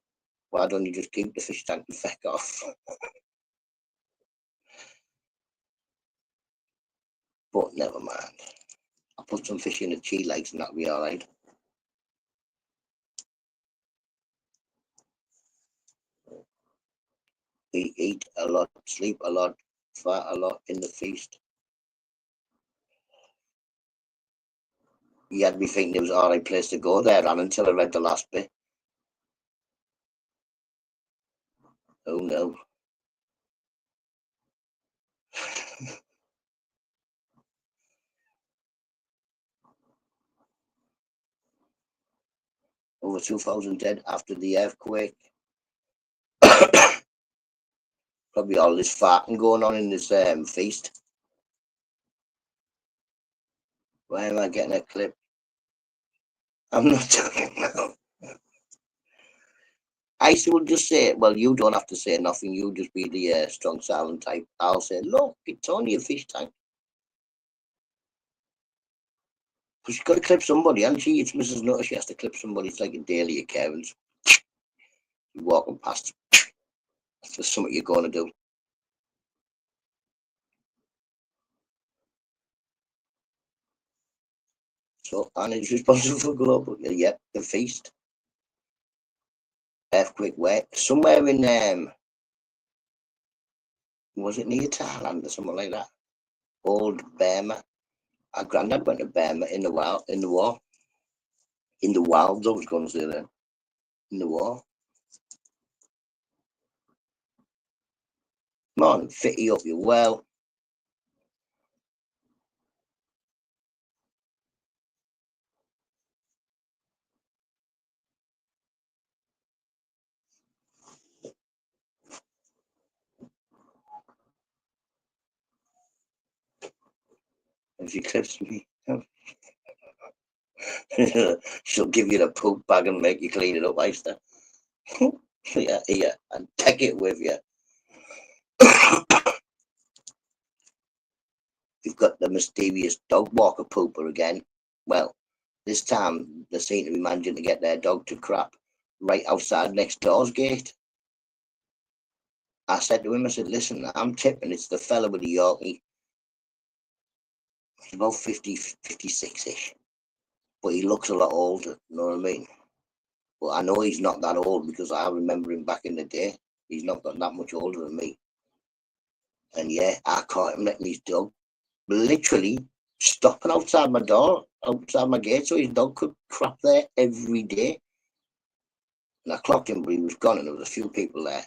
Why don't you just keep the fish tank and feck off? But never mind. I'll put some fish in the cheese legs and that'll be alright. We eat a lot, sleep a lot, fart a lot in the feast. You had me thinking it was an alright place to go there, and until I read the last bit. Oh no. Over 2,000 dead after the earthquake. Probably all this farting going on in this feast. Why am I getting a clip? I'm not talking about. I will just say, well, you don't have to say nothing. You just be the strong silent type. I'll say, look, it's only a fish tank. But she's got to clip somebody, hasn't she? It's Mrs. Nutter. She has to clip somebody. It's like a daily occurrence. You're walking past. That's just something you're going to do. So, and it's responsible for global. Yep, the feast. Earthquake where? Somewhere in was it near Thailand or something like that? Old Burma. Our granddad went to Burma in the war. In the wilds, I was going to say then. In the war. Morning, Fitty, up you well. And she clips me. She'll give you the poop bag and make you clean it up, Easter. Yeah, and take it with you. You've got the mysterious dog walker pooper again. Well, this time they seem to be managing to get their dog to crap right outside next door's gate. I said to him, I said, listen, I'm tipping it's the fella with the Yorkie. He's about 50, 56-ish. But he looks a lot older, you know what I mean? But I know he's not that old because I remember him back in the day. He's not got that much older than me. And yeah, I caught him letting his dog literally stopping outside my door, outside my gate, so his dog could crap there every day. And I clocked him, but he was gone, and there was a few people there.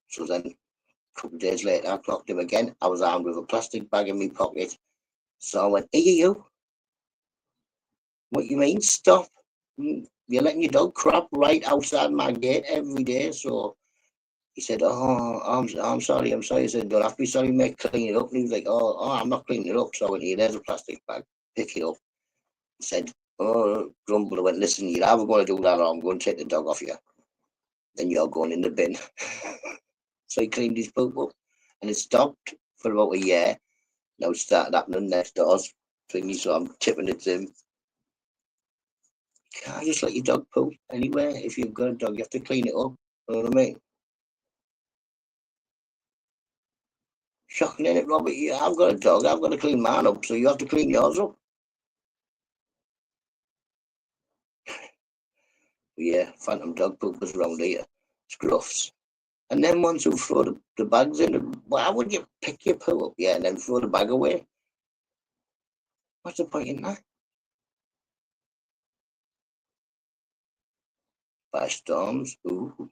So then, a couple of days later, I clocked him again. I was armed with a plastic bag in my pocket. So I went, "Hey, you, what you mean? Stop. You're letting your dog crap right outside my gate every day." So he said, "Oh, I'm sorry. I'm sorry." I said, "Don't have to be sorry, mate. Clean it up." And he was like, "Oh, I'm not cleaning it up." So I went, "Here, there's a plastic bag. Pick it up." He said, "Oh," grumbled. I went, "Listen, you're either going to do that, or I'm going to take the dog off you. Then you're going in the bin." So he cleaned his poop up, and it stopped for about a year. Now it started happening next door's thingy, so I'm tipping it to him. You can't just let your dog poop anywhere. If you've got a dog, you have to clean it up. You know what I mean? Shocking, isn't it, Robert? Yeah, I've got a dog. I've got to clean mine up, so you have to clean yours up. But yeah, phantom dog poopers around here. Scruffs. And then once you throw the bags in, why would you pick your poo up, yeah, and then throw the bag away? What's the point in that? By storms, ooh.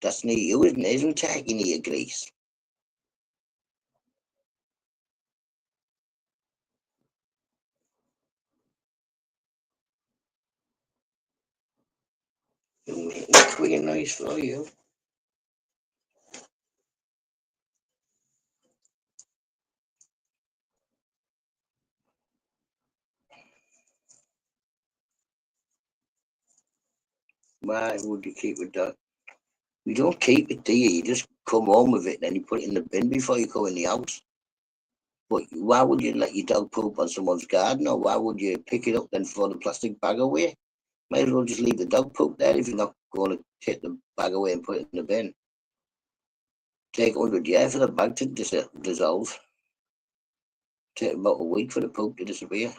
That's near you, isn't it? Isn't taking near Greece? It's really nice for you. Why would you keep a dog? You don't keep it, do you? You just come home with it, and then you put it in the bin before you go in the house. But why would you let your dog poop on someone's garden, or why would you pick it up then throw the plastic bag away? Might as well just leave the dog poop there if you're not going to take the bag away and put it in the bin. Take 100 years for the bag to dissolve. Take about a week for the poop to disappear.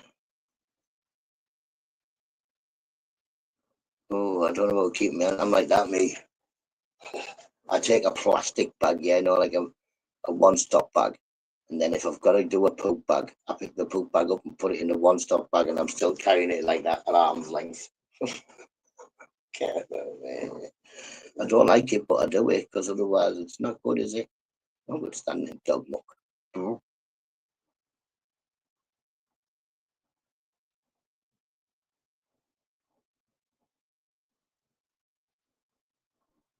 Oh, I don't know about keeping me. I'm like that, me. I take a plastic bag, yeah, like a one-stop bag. And then if I've got to do a poop bag, I pick the poop bag up and put it in a one-stop bag, and I'm still carrying it like that at arm's length. I don't like it, but I do it because otherwise it's not good, is it? Notwithstanding dog muck.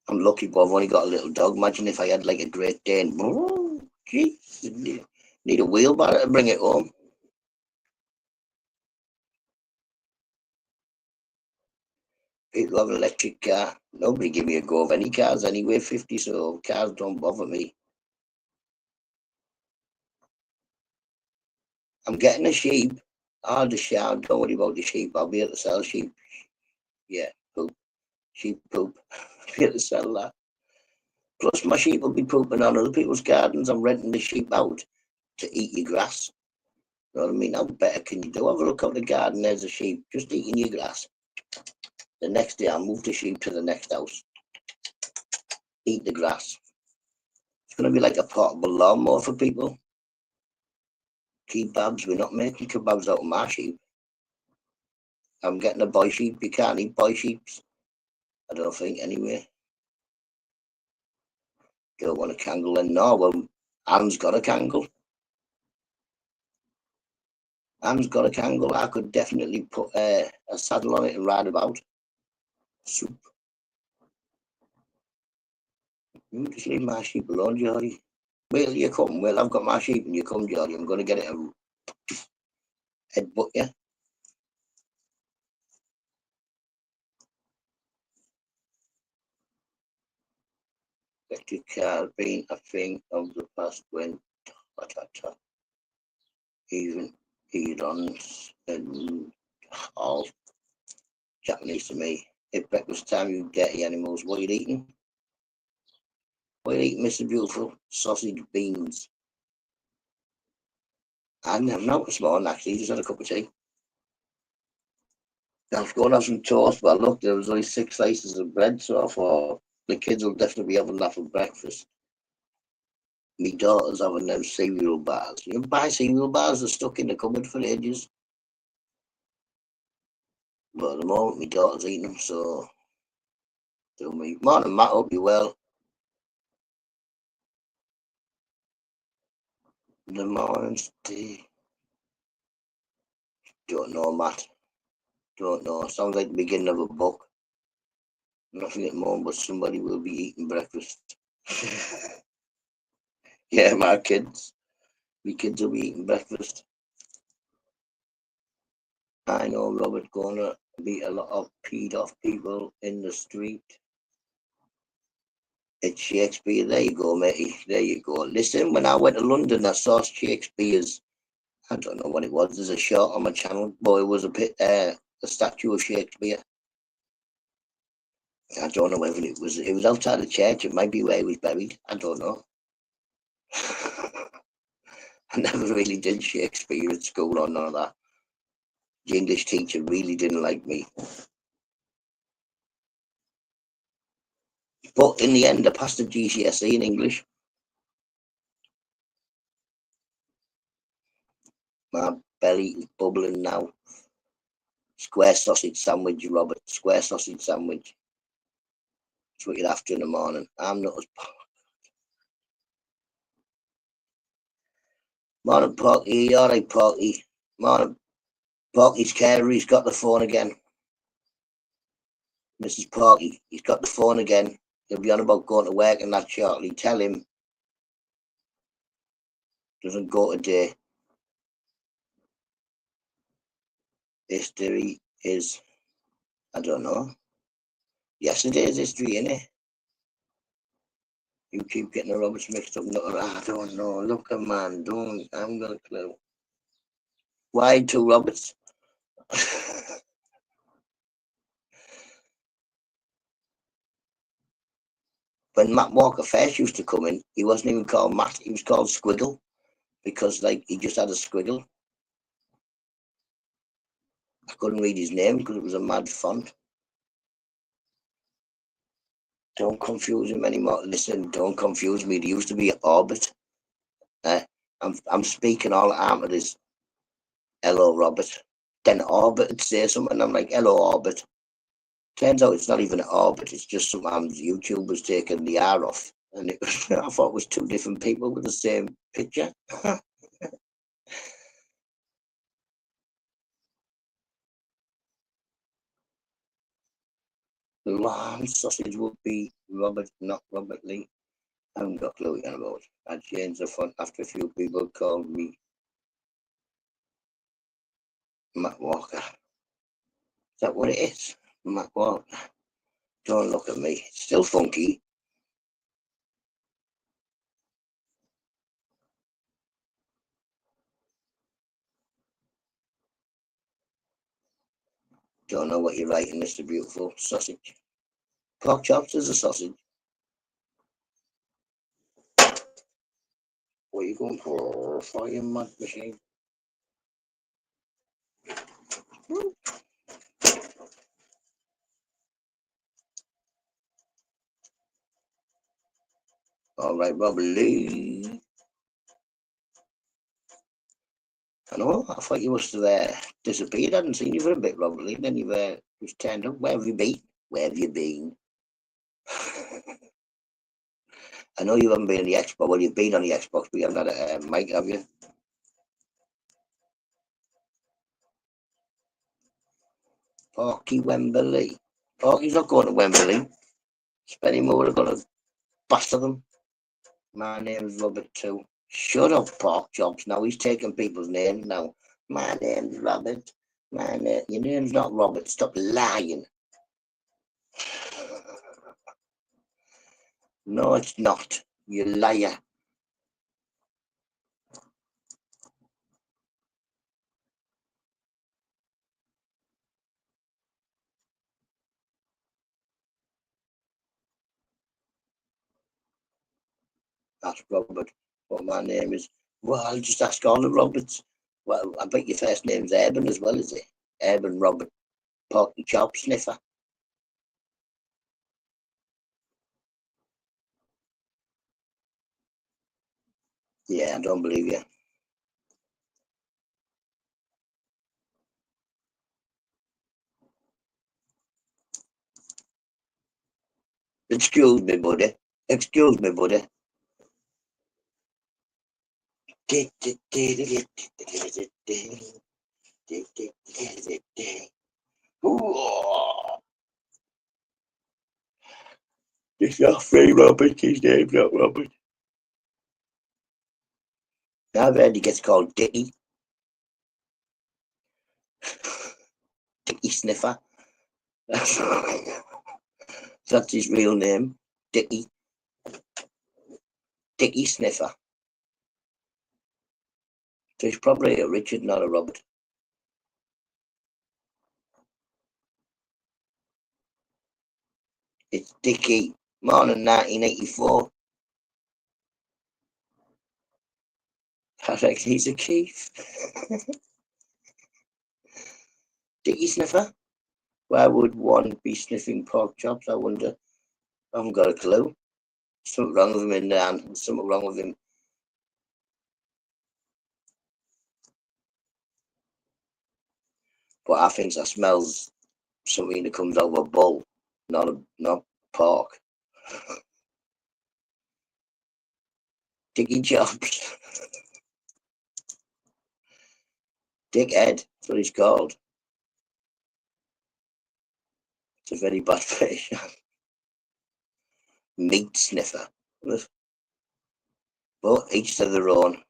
I'm lucky, but I've only got a little dog. Imagine if I had like a Great Dane. Jeez, need a wheelbarrow to bring it home. People have an electric car. Nobody give me a go of any cars anyway, 50, so cars don't bother me. I'm getting a sheep. Oh, the shout, don't worry about the sheep. I'll be able to sell sheep. Yeah, poop. Sheep poop. I'll be able to sell that. Plus, my sheep will be pooping on other people's gardens. I'm renting the sheep out to eat your grass. You know what I mean? How better can you do? Have a look at the garden. There's a sheep just eating your grass. The next day, I'll move the sheep to the next house. Eat the grass. It's going to be like a portable lawnmower for people. Kebabs. We're not making kebabs out of my sheep. I'm getting a boy sheep. You can't eat boy sheeps. I don't think, anyway. You don't want a kangle, then no. Well, Anne's got a kangle. Anne's got a kangle. I could definitely put a saddle on it and ride about. Soup. You just leave my sheep alone, Geordie. Wait till you come. Well, I've got my sheep and you come, Geordie. I'm going to get it a headbutt you. Electric car being a thing of the past when even Elon's and all Japanese to me. At breakfast time, you dirty animals. What are you eating? What are you eating, Mr. Beautiful? Sausage beans. And I'm not this morning, actually. Just had a cup of tea. I was going to have some toast, but I looked, there was only 6 slices of bread, so I thought the kids will definitely be having that for breakfast. My daughter's having them cereal bars. You buy cereal bars, they're stuck in the cupboard for ages. But at the moment, my daughter's eating them, so To me. Morning, Matt. Hope you well. The morning's tea. Don't know, Matt. Don't know. Sounds like the beginning of a book. Nothing at the moment, but somebody will be eating breakfast. Yeah, my kids. My kids will be eating breakfast. I know Robert gonna be a lot of peed off people in the street. It's Shakespeare. There you go, matey. There you go. Listen, when I went to London, I saw Shakespeare's. I don't know what it was. There's a shot on my channel. Boy, it was a statue of Shakespeare. I don't know whether it was. It was outside the church. It might be where he was buried. I don't know. I never really did Shakespeare at school or none of that. The English teacher really didn't like me. But in the end, I passed the GCSE in English. My belly is bubbling now. Square sausage sandwich, Robert. Square sausage sandwich. That's what you're after in the morning. I'm not as... Morning, Porky. All right, Porky. Morning. Porky's carer. He's got the phone again. Mrs. Porky. He's got the phone again. He'll be on about going to work and that shortly. Tell him. Doesn't go today. History is... I don't know. Yesterday's history, innit? You keep getting the rubbish mixed up. No, I don't know. Look at man, don't. I haven't got a clue. Why two Roberts? When Matt Walker first used to come in, he wasn't even called Matt. He was called Squiggle because, like, he just had a squiggle. I couldn't read his name because it was a mad font. Don't confuse him anymore. Listen, don't confuse me. There used to be Orbit. I'm speaking all the time to this. Hello, Robert. Then Orbit would say something. I'm like, hello, Orbit. Turns out it's not even an orbit. It's just sometimes YouTube was taking the R off, and it was, I thought it was two different people with the same picture. The lamb sausage would be Robert, not Robert Lee. I haven't got a clue what you're about. I changed the font after a few people called me Matt Walker. Is that what it is? Matt Walker. Don't look at me. It's still funky. Don't know what you're writing, Mr. Beautiful. Sausage. Pork chops is a sausage. What are you going for your mud machine? All right, Robert Lee. I know, I thought you must have disappeared. I hadn't seen you for a bit, Robert Lee. Then you've just turned up. Where have you been? Where have you been? I know you haven't been on the Xbox. Well, you've been on the Xbox, but you haven't had a mic, have you? Porky Wembley. Porky's not going to Wembley. Spenny Moore are going to bastard them. My name's Robert too. Shut up, Pork Chops. Now he's taking people's names now. My name's Robert. Your name's not Robert. Stop lying. No, it's not. You liar. Ask Robert what my name is. Well, I'll just ask all the Roberts. Well, I bet your first name's Eben as well, is it? Eben Robert Porky Chop Sniffer. Yeah, I don't believe you. Excuse me, buddy. Excuse me, buddy. It's not free, Robert. His name's not Robert. I've heard he gets called Dickie. Dickie Sniffer. That's his real name. Dickie. Dickie Sniffer. So he's probably a Richard, not a Robert. It's Dickie. Morning 1984. I reckon he's a Keith. Dickie Sniffer? Why would one be sniffing pork chops? I wonder. I haven't got a clue. Something wrong with him in there. Something wrong with him. But I think that smells something that comes out of a bowl, not pork. Dickie Jobs. Dickhead, that's what he's called. It's a very bad fish. Meat sniffer. But each to their own.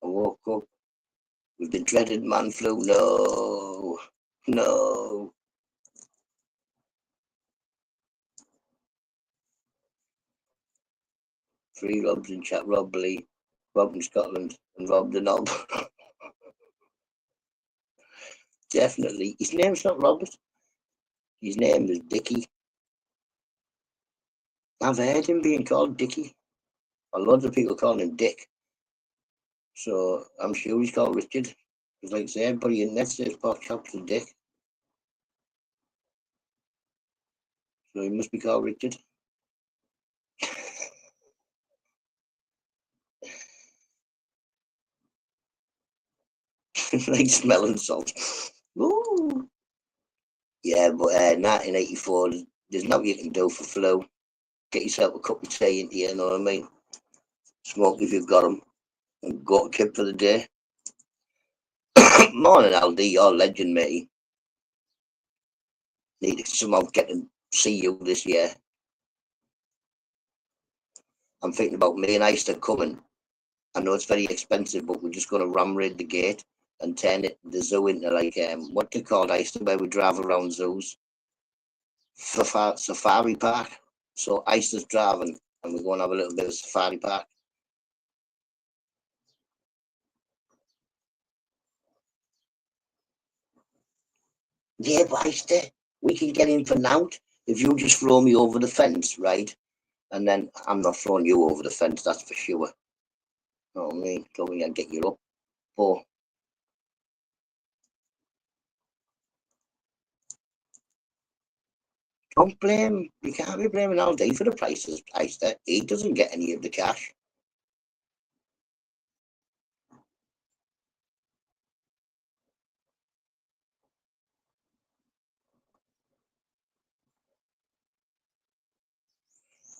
I woke up with the dreaded man flu. No. No. Three Robs in chat. Rob Lee, Rob in Scotland, and Rob the Knob. Definitely. His name's not Robert. His name is Dickie. I've heard him being called Dickie. A lot of people call him Dick. So I'm sure he's called Richard. Because like I say, everybody in net says pork chops and Dick. So he must be called Richard. Like smelling salt. Ooh. Yeah, but 1984, there's nothing you can do for flu. Get yourself a cup of tea into you, know what I mean? Smoke if you've got them. And go to kip for the day. Morning, Aldi, you're a legend, mate. Need to somehow get to see you this year. I'm thinking about me and Easter coming. I know it's very expensive, but we're just going to ram raid the gate and turn it the zoo into like what they call Easter, where we drive around zoos. Safari park. So Easter's driving, and we're going to have a little bit of safari park. Yeah, but Easter, we can get in for now if you just throw me over the fence, right? And then I'm not throwing you over the fence, that's for sure. You know what I mean? So we can get you up. But don't blame, you can't be blaming all day for the prices, Easter. He doesn't get any of the cash.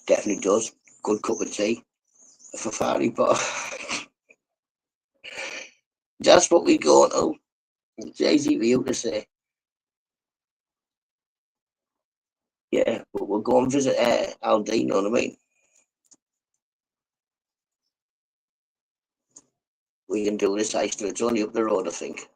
Definitely does. Good cup of tea. A safari park. That's what we go to. It's easy for you to say. Yeah, but we'll go and visit Aldi, you know what I mean? We can do this Easter. It's only up the road, I think.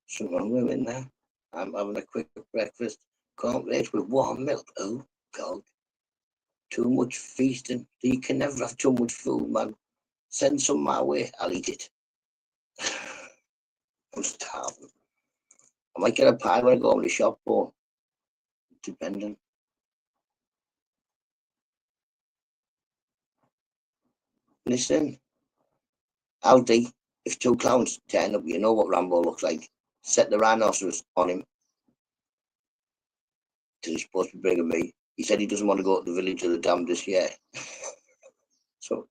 Some wrong with it now. I'm having a quick breakfast. Cornflakes with warm milk. Oh, God. Too much feasting. You can never have too much food, man. Send some my way. I'll eat it. I'm starving. I might get a pie when I go to the shop, but depending. Listen, Aldi, if two clowns turn up, you know what Rambo looks like. Set the rhinoceros on him. Because he's supposed to be bringing me. He said he doesn't want to go to the village of the damned this year. So,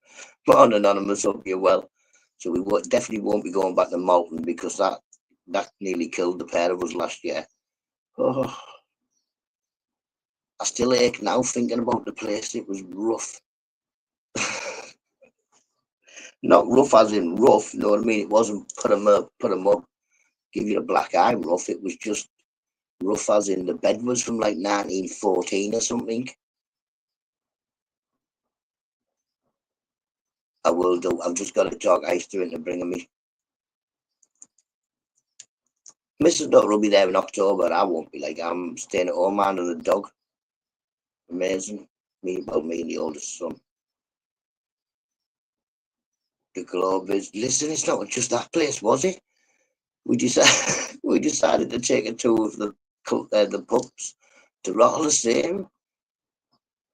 but on Anonymous, hope you're well. So we definitely won't be going back to Moulton because that nearly killed the pair of us last year. Oh, I still ache now thinking about the place. It was rough. Not rough as in rough, you know what I mean? It wasn't put 'em up, give you a black eye rough. It was just rough as in the bed was from like 1914 or something. I will do. I've just got a jog ice to it to bring me. Mrs. Nutter will be there in October. I won't be. Like, I'm staying at home man and the dog. Amazing. Me and the oldest son. The Globe is. Listen, it's not just that place, was it? We decided to take a tour of the pubs. They're all the same.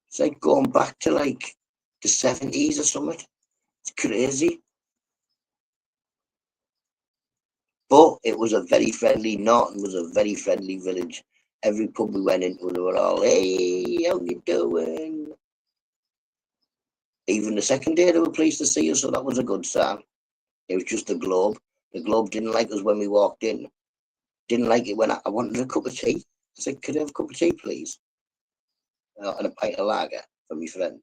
It's like going back to like the 70s or something. It's crazy. But it was a very friendly, Norton was a very friendly village. Every pub we went into, they were all, hey, how you doing? Even the second day, they were pleased to see us, so that was a good sign. It was just the Globe. The Globe didn't like us when we walked in. Didn't like it when I wanted a cup of tea. I said, could I have a cup of tea, please? And a pint of lager for my friend.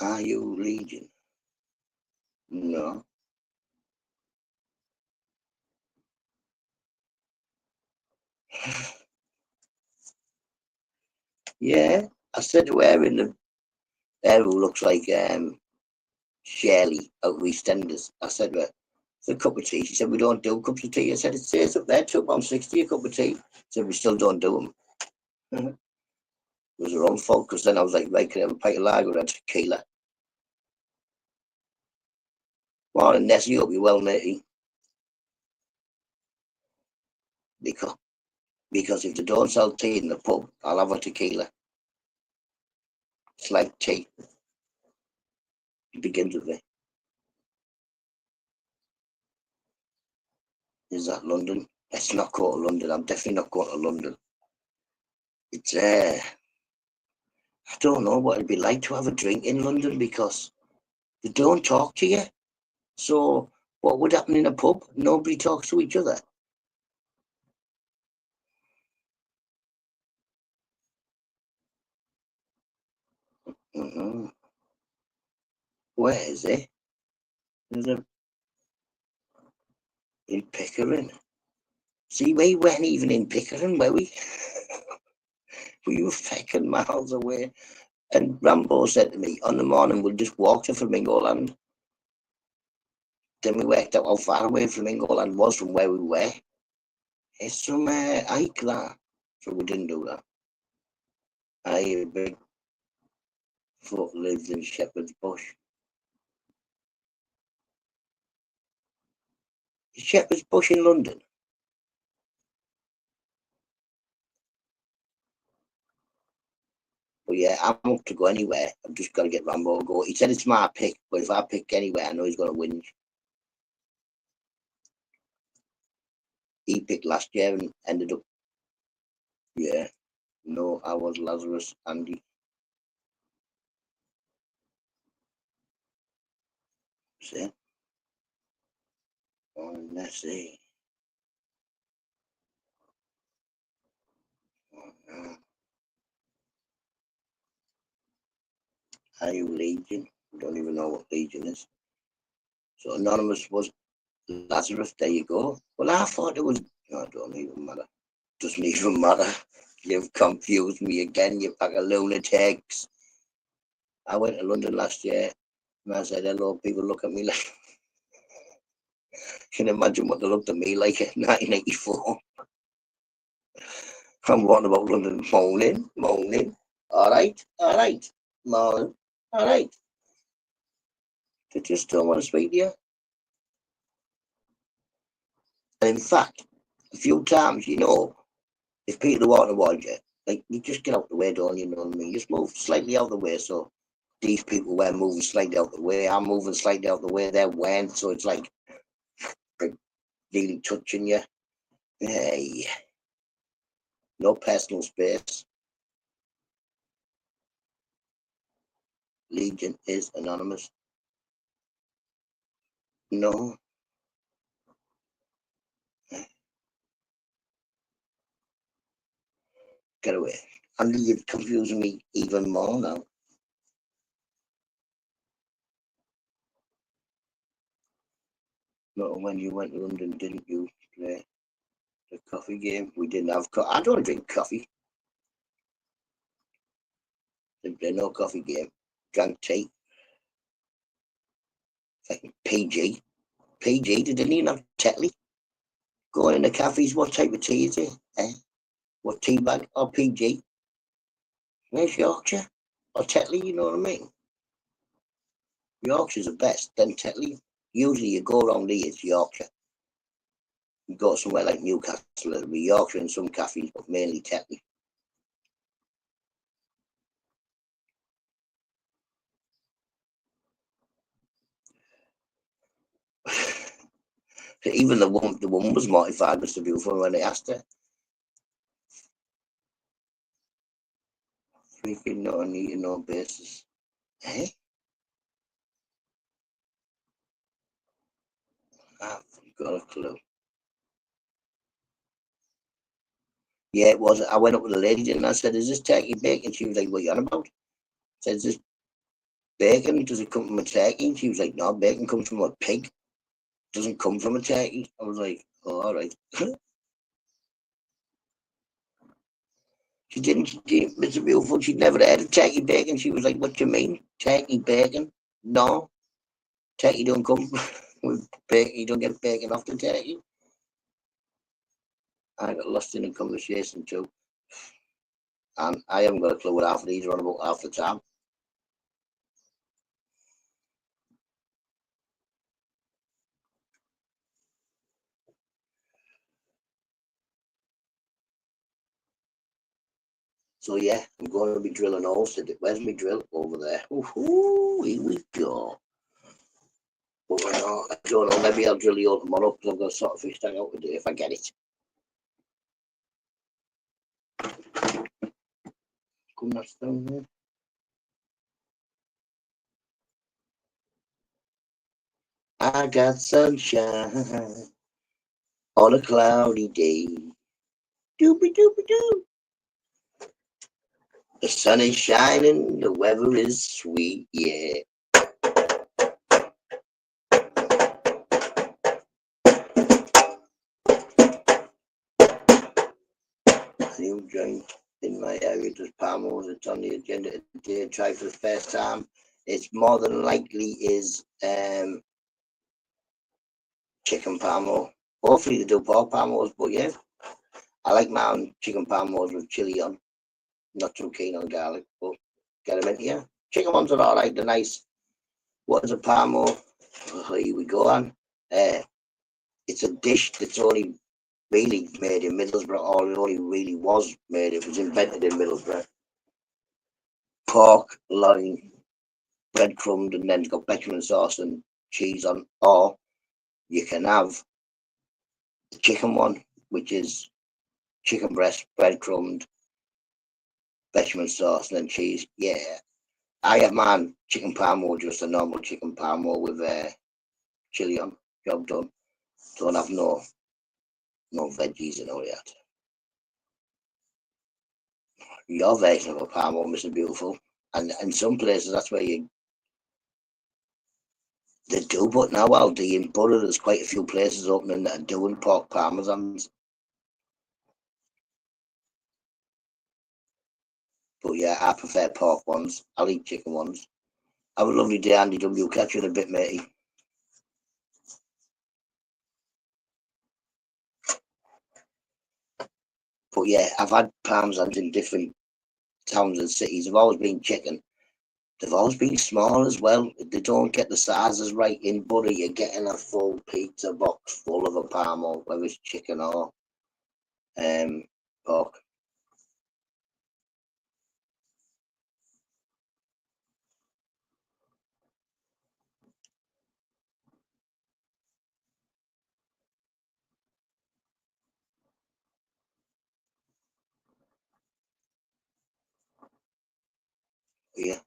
Are you Legion? No. Yeah, I said to her who looks like Shirley out of EastEnders. I said to her, it's a cup of tea. She said, we don't do cups of tea. I said, it says up there, £2.60 a cup of tea. I said, we still don't do them. It was her own fault, because then I was like, right, can I have a pint of lager and tequila? Morning, Nessie, hope you're well, matey. Because if they don't sell tea in the pub, I'll have a tequila. It's like tea. It begins with it. Is that London? Let's not go to London. I'm definitely not going to London. It's I don't know what it'd be like to have a drink in London, because they don't talk to you. So what would happen in a pub? Nobody talks to each other. Where is it? Is it in Pickering? See, we weren't even in Pickering, were we? We were fucking miles away. And Rambo said to me, on the morning, we'll just walk to Flamingoland. Then we worked out how far away Flamingoland was from where we were. It's from Ike, that. So we didn't do that. I big foot lives in Shepherd's Bush. Is Shepherd's Bush in London? But yeah, I'm up to go anywhere. I've just got to get Rambo to go. He said it's my pick, but if I pick anywhere, I know he's going to win. He picked last year and ended up. Yeah. No, I was Lazarus, Andy. See? Oh, let's see. Oh, no. Are you Legion? Don't even know what Legion is. So Anonymous was Lazarus. There you go. Well, I thought it was. No, it don't even matter. Doesn't even matter. You've confused me again, you pack of lunatics. I went to London last year and I said hello. People look at me like. Can you imagine what they looked at me like in 1984? I'm walking about London moaning. All right, moaning. All right. They just don't want to speak to you. And in fact, a few times, if people want to watch you, like, you just get out the way, don't you know what I mean? Just move slightly out the way, so these people were moving slightly out the way, I'm moving slightly out the way, they weren't, so it's like really touching you. Hey, no personal space. Legion is anonymous. No. Get away. And you're confusing me even more now. No, when you went to London, didn't you play the coffee game? We didn't have I don't drink coffee. Didn't play no coffee game. Drank tea. Like PG. PG, they didn't even have Tetley. Going in the cafes, what type of tea is it? Eh? What tea bag? Or PG? Where's Yorkshire? Or Tetley, you know what I mean? Yorkshire's the best, then Tetley. Usually you go around here, it's Yorkshire. You go somewhere like Newcastle, it'll be Yorkshire in some cafes, but mainly Tetley. Even the woman was mortified, Mr. Beautiful, when they asked her. Freaking no need no basis. Eh? I've got a clue. Yeah, it was. I went up with a lady and I said, "Is this turkey bacon?" She was like, "What are you on about?" I said, "Is this bacon? Does it come from a turkey?" And she was like, "No, bacon comes from a pig. It doesn't come from a turkey." I was like, "Oh, all right." Mr. Beautiful, she'd never had a turkey bacon. She was like, "What do you mean? Turkey bacon? No, turkey don't come with bacon. You don't get bacon off the turkey." I got lost in a conversation too. And I haven't got a clue what half of these are on about half the time. So yeah, I'm going to be drilling holes today. Where's my drill? Over there. Ooh, here we go. But I don't know, maybe I'll drill the hole tomorrow because I've got a sort of fish tank out today if I get it. Come that's down there. I got sunshine on a cloudy day. Doobie doobie doo. The sun is shining, the weather is sweet, yeah. New joint in my area, there's palm oil. It's on the agenda today. Try for the first time. It's more than likely is chicken palm oil. Hopefully they do pork palm oils, but yeah, I like my own chicken palm oils with chili on. Not too keen on garlic, but get them in here. Chicken ones are all right. They're nice. What is a palm oil? Oh, here we go on. It's a dish that's only really made in Middlesbrough, or it only really was made. It was invented in Middlesbrough. Pork, loin, breadcrumbed, and then it's got bechamel sauce and cheese on. Or you can have the chicken one, which is chicken breast, breadcrumbed, bechamel sauce, and then cheese. Yeah, I have mine chicken parmo, just a normal chicken parmo with chili on. Job done. Don't have no veggies and all that. Your version of a parmo, Mr. Beautiful, and in some places that's where they do. But now Aldi in Borough, there's quite a few places opening that are doing pork parmesans. But yeah, I prefer pork ones. I'll eat chicken ones. Have a lovely day, Andy W. Catch you in a bit, matey. But yeah, I've had parmesans in different towns and cities. They've always been chicken. They've always been small as well. They don't get the sizes right in Bury. You're getting a full pizza box full of a parmo, whether it's chicken or pork. Yeah.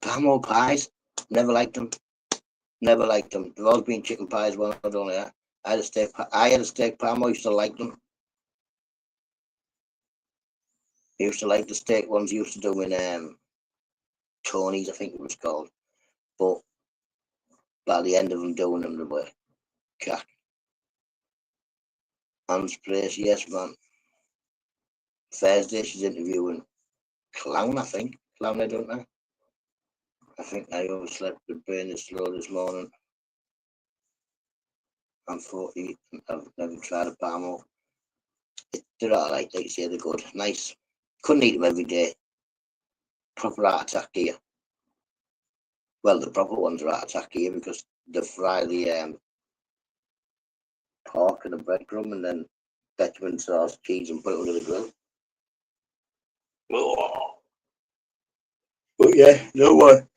Palm pies, never liked them. Never liked them. They've always been chicken pies. Well, not only that, I had a steak palm. I used to like them. I used to like the steak ones. Used to do in Tony's, I think it was called. But by the end of them doing them, they were cack. Anne's place, yes, man. Thursday, she's interviewing Clown, I think. Clown, I don't know. I think I overslept. The brain is slow this morning. I'm 40. I've never tried a palmo. They're alright, like you say, they're good. Nice. Couldn't eat them every day. Proper heart attack here. Well, the proper ones are heart attack here because they fry the pork and the breadcrumb and then bechamel sauce, cheese, and put it under the grill. Oh. But yeah, no one.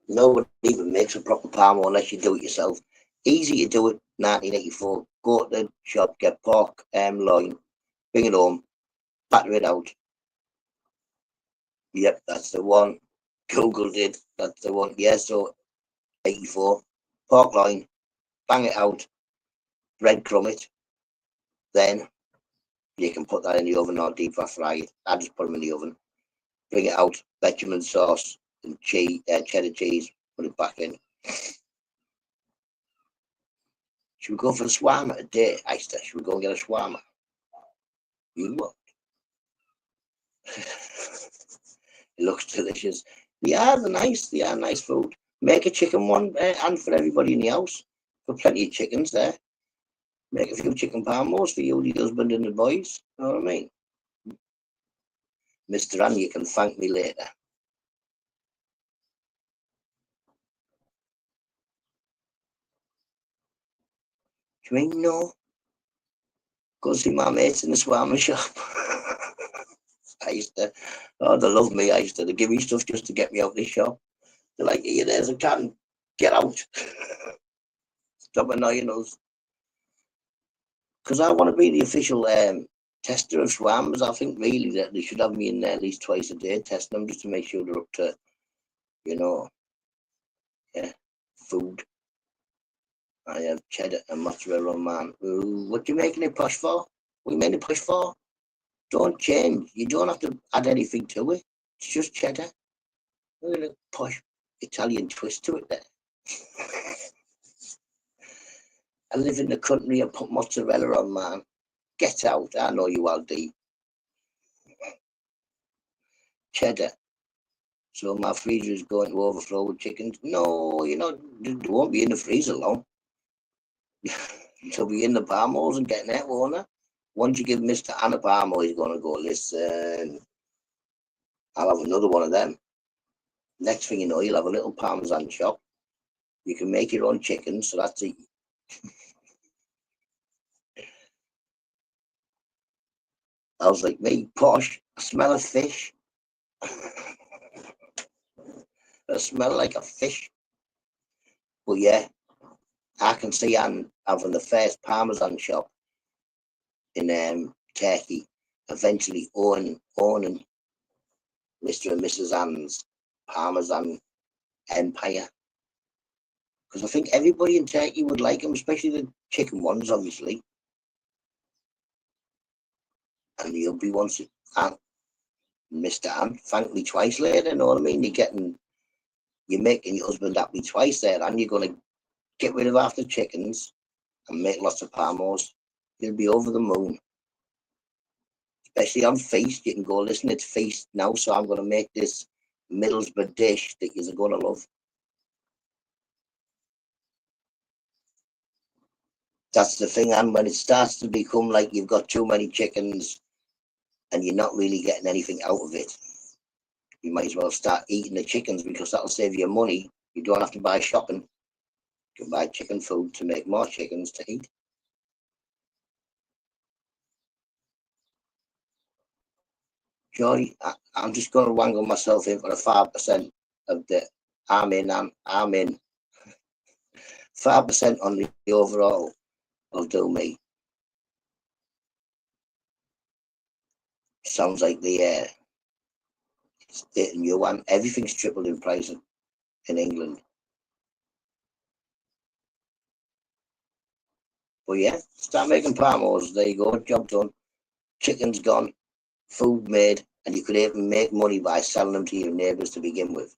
No one even makes a proper palmo unless you do it yourself. Easy to do it. 1984. Go to the shop, get pork loin, bring it home, batter it out. Yep, that's the one. Google did. That's the one. Yeah, so 84. Pork loin, bang it out, breadcrumb it. Then you can put that in the oven or deep fry it. I just put them in the oven. Bring it out, bechamel sauce and cheese, cheddar cheese. Put it back in. Should we go for a shawarma today, Esther? Should we go and get a shawarma? You what? It looks delicious. Yeah, they're nice. They are nice food. Make a chicken one and for everybody in the house. Got plenty of chickens there. Make a few chicken palmos for you, the husband and the boys. You know what I mean? Mr. Ann, you can thank me later. Do you mean no? Go see my mates in the shawarma shop. I used to, oh, they love me. I used to, they give me stuff just to get me out of the shop. They're like, here, there's a can, get out. Stop annoying us. Because I want to be the official tester of shawarmas. I think really that they should have me in there at least twice a day testing them just to make sure they're up to, you know, yeah, food. I have cheddar and mozzarella man. Ooh, what you making it push for? What you making it push for? Don't change. You don't have to add anything to it. It's just cheddar. Look at the posh Italian twist to it there. I live in the country and put mozzarella on, man. Get out. I know you all do. Cheddar. So my freezer is going to overflow with chickens. No, you know, they won't be in the freezer long. They'll be in the palmos and getting that, won't they? Once you give Mr. Anna Palmo, he's going to go, listen, I'll have another one of them. Next thing you know, you'll have a little Parmesan shop. You can make your own chicken, so that's it. I was like, me, posh, I smell of fish. I smell like a fish. But yeah, I can see Anne having the first Parmesan shop in Turkey, eventually owning Mr. and Mrs. Anne's Parmesan empire. Because I think everybody in Turkey would like them, especially the chicken ones, obviously. And you'll be once, and Mr. Anne, thank me twice later, you know what I mean? You're making your husband happy twice there, and you're going to get rid of half the chickens and make lots of palmos. You'll be over the moon. Especially on feast, you can go, listen, it's feast now, so I'm going to make this Middlesbrough dish that you're going to love. That's the thing, and when it starts to become like you've got too many chickens and you're not really getting anything out of it, you might as well start eating the chickens because that'll save you money. You don't have to buy shopping. You can buy chicken food to make more chickens to eat. Joy, I'm just going to wangle myself in for a 5% of the I'm in 5% on the overall will do me. Sounds like the new one. Everything's tripled in price in England. But yeah, start making promos. There you go. Job done. Chicken's gone. Food made. And you could even make money by selling them to your neighbours to begin with.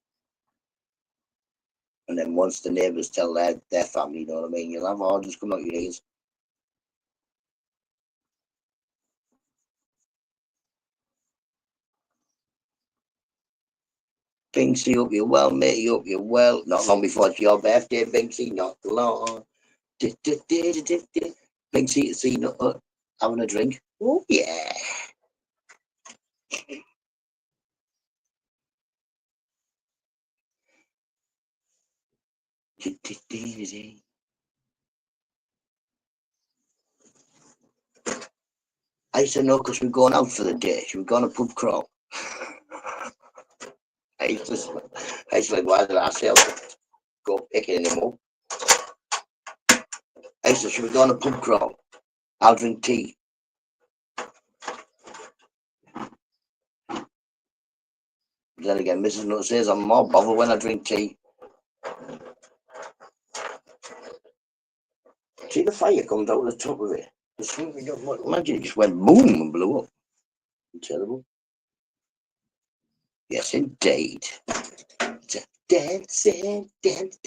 And then once the neighbours tell their family, you know what I mean, you'll have orders come out your ears. Binksy, hope you're well, mate. You hope you're well. Not long before it's your birthday, Binksy. Not long. Binksy, see, having a drink. Oh, yeah. I said no, because we're going out for the day. Should we go on a pub crawl? I used to like, why did I say go picking him up? I said, should we go on a pub crawl? I'll drink tea. Then again, Mrs. Nutt says I'm more bothered when I drink tea. See the fire comes out of the top of it. Imagine it just went boom and blew up. Terrible. Yes, indeed. Dancing, dance.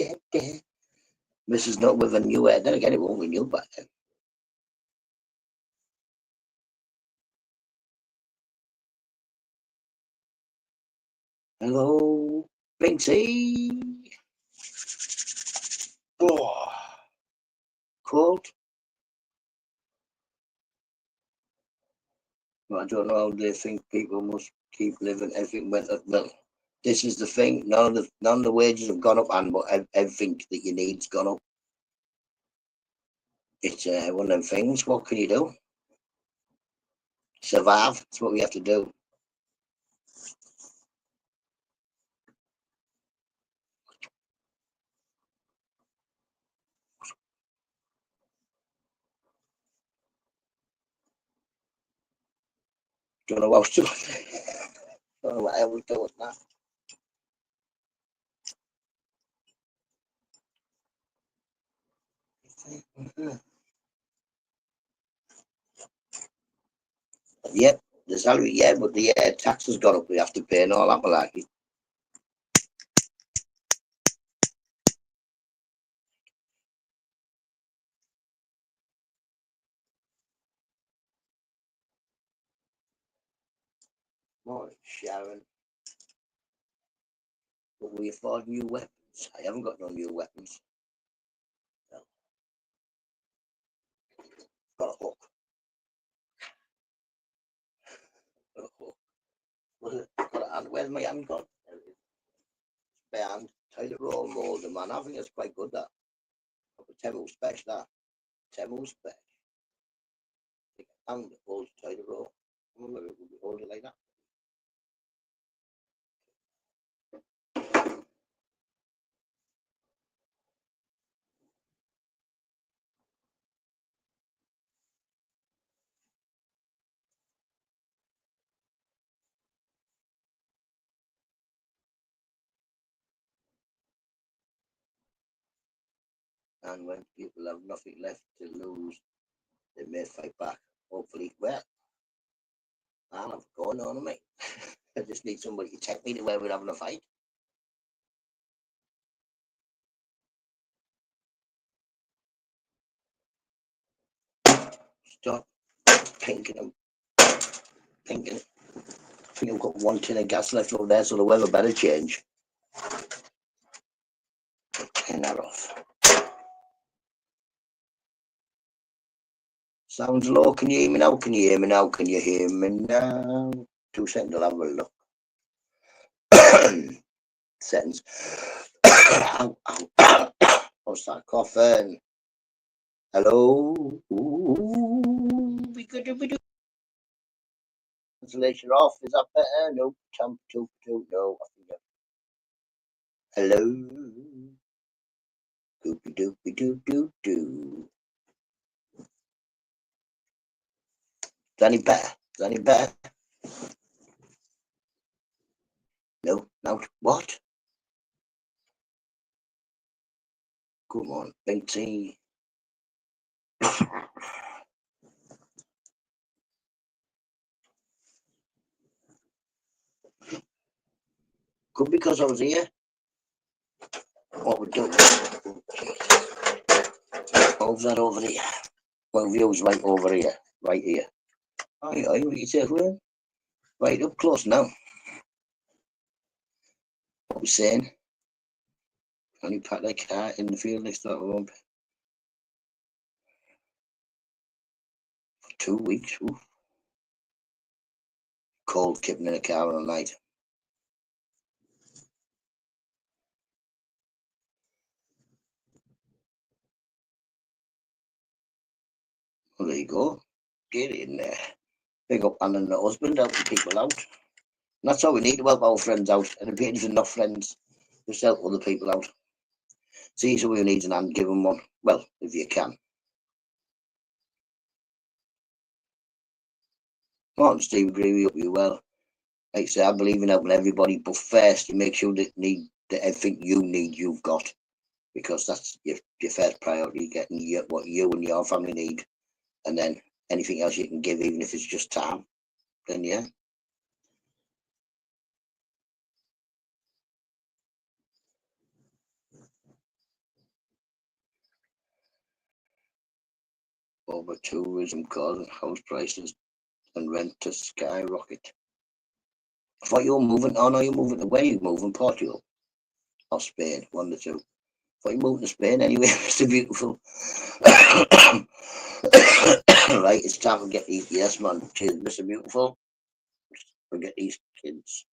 Mrs. Nutt with a new hair. Then again, it won't be new back then. Hello, Binksy. Oh, cold. But I don't know how they think people must keep living. Everything went up. Well, this is the thing. None of the wages have gone up, and but everything that you need's gone up. It's one of them things. What can you do? Survive. That's what we have to do. Don't know what I was doing. Don't know what I was doing now. Yep, the salary, yeah, but the tax has gone up. We have to pay and all that malarkey. Morning, Sharon. But we afford new weapons. I haven't got no new weapons. No. Got a hook. Got a hook. Got a hand. Where's my hand gone? Spare hand. Tight roll molder, man. I think it's quite good, that. Temu special, that. Temu special. And holds tight roll. Maybe we could hold it like that. And when people have nothing left to lose, they may fight back. Hopefully, well, I'll have going on, mate. I just need somebody to take me to where we're having a fight. Stop pinking them. Pinking. I think I've got 1 tin of gas left over there, so the weather better change. Turn that off. Sounds low. Can you hear me now? Can you hear me now? Can you hear me now? 2 seconds, I'll have a look. Settings. Ow, ow. I'll start coughing. Hello. Cancellation off. Is that better? No. Jump to no. Hello. Doopy doopy doo doo doo. Is that any better? Is that any better? No, no. What? Come on, Binksy. Could because I was here. What we do? Move that over here. Well, view's right over here. Right here. Aye, aye, what you say, Will? Right up close now. What we saying? Only pack their car in the field next door for 2 weeks. Oof. Cold keeping in a car all night. Well, there you go. Get in there. Big up Anne and the husband, helping people out. And that's how we need to help our friends out. And if you're not friends, just help other people out. See someone who needs an hand, give them one. Well, if you can. Martin Steve, agree with you well. Like I say, I believe in helping everybody, but first you make sure that everything you need, you've got. Because that's your first priority, getting what you and your family need. And then anything else you can give, even if it's just time, then yeah. Over tourism causing house prices and rent to skyrocket. I thought you were moving. Oh no, you're moving away. You're moving Portugal or Spain, one of the two. I thought you're moving to Spain anyway. Mr. Beautiful. Right, it's time to get these. Yes, man. Cheers, Mr. Beautiful. Forget these kids.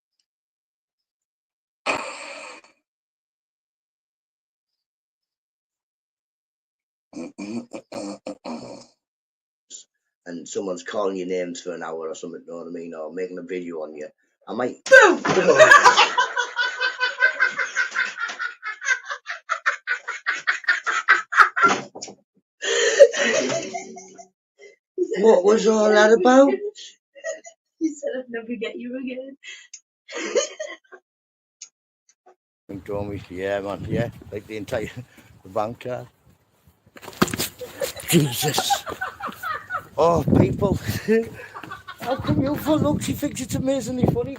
And someone's calling your names for an hour or something, you know what I mean? Or making a video on you. I might. What was all that about?
He said I'd never get you again.
And told me, yeah, man, yeah, like the entire bank card. Jesus. Oh, people. How come you for look? She thinks it's amazingly funny.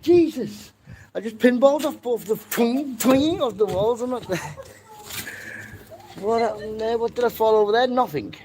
Jesus. I just pinballed off both the twing of the walls. I'm not there. What happened there? What did I fall over there? Nothing.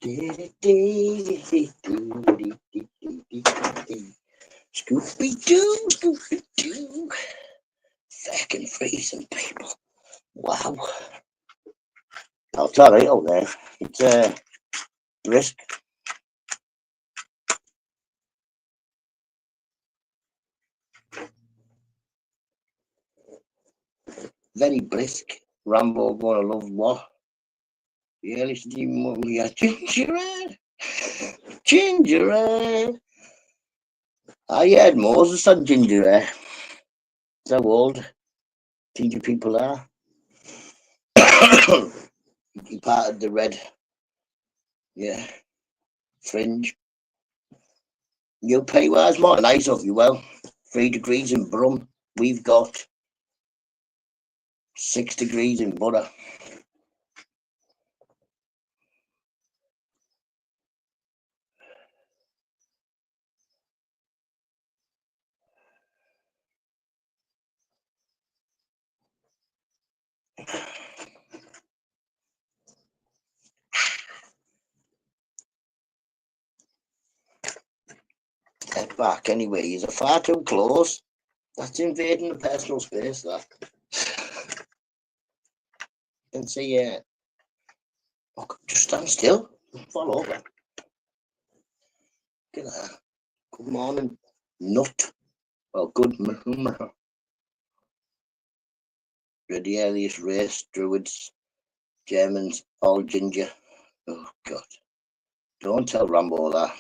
Scooby-Doo, Scooby-Doo. Fucking freezing, people. Wow. Oh, it's alright out there. It's brisk. Very brisk. Rambo gonna love what? Yeah, listen to your mum. Yeah, gingerbread. Gingerbread. I heard Moses had gingerbread. That's how old ginger people are. He parted the red, yeah, fringe. You'll pay wise more nice of you. Well, 3 degrees in Brum. We've got 6 degrees in Butter. Head back anyway. You're far too close. That's invading the personal space. That. You can see. Oh, just stand still. Fall over. Look at that. Good morning, nut. Well, good. You're the earliest race, Druids, Germans, all ginger. Oh God! Don't tell Rambo that.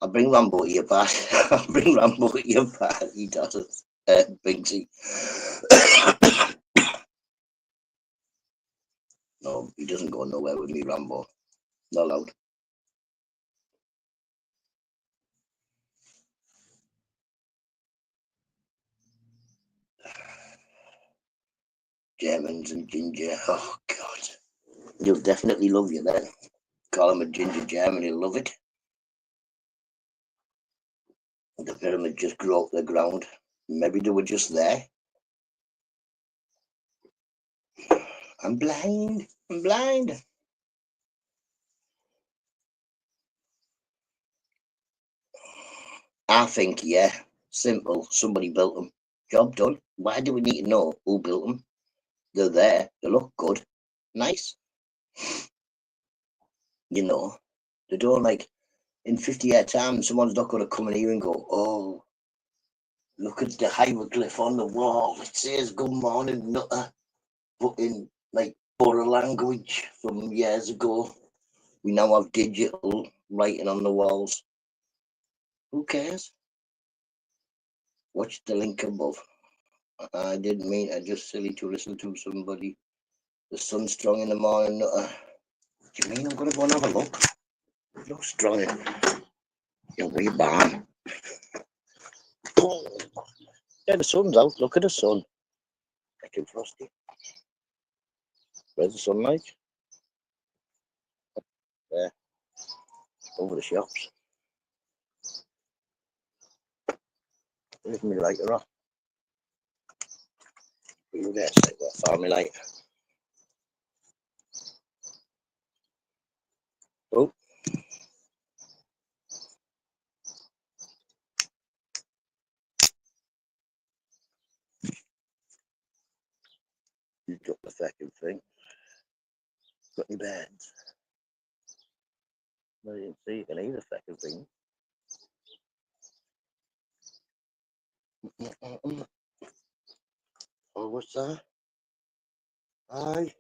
I'll bring Rambo to your back. I'll bring Rambo to your back. He doesn't. Bigsy. No, he doesn't go nowhere with me, Rambo. Not allowed. Germans and ginger. Oh God. He'll definitely love you then. Call him a ginger German, he'll love it. The pyramid just grew up the ground. Maybe they were just there. I'm blind. I'm blind. I think, yeah. Simple. Somebody built them. Job done. Why do we need to know who built them? They're there. They look good. Nice. You know. They don't like in 50 year time someone's not gonna come in here and go, oh, look at the hieroglyph on the wall. It says good morning, Nutta. But in like Borough language from years ago. We now have digital writing on the walls. Who cares? Watch the link above. I didn't mean I just silly to listen to somebody. The sun's strong in the morning. What do you mean I'm gonna go and have a look? It looks strong. You're way barn. Yeah, the sun's out. Look at the sun. Making frosty. Where's the sunlight? There. Over the shops. There's my lighter off. You there, say what? Find me light. Oh. You dropped the fucking thing. Got any beds? I didn't see you can eat the fucking thing. Oh, what's that? Aye.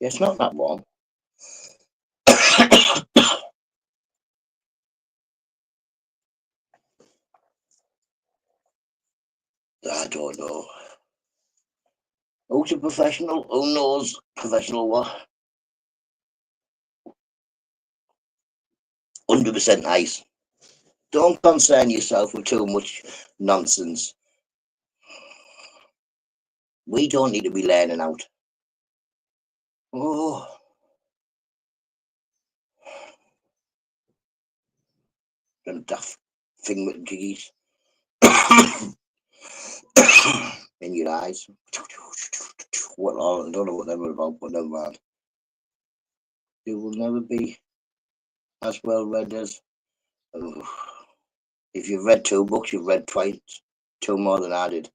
It's not that warm. I don't know. Who's a professional? Who knows professional what? 100% ice. Don't concern yourself with too much nonsense. We don't need to be learning out. Oh. Them daft thing with jiggies in your eyes. What all? I don't know what they were about, but never mind. You will never be as well read as. If you've read 2 books, you've read twice, 2 more than I did.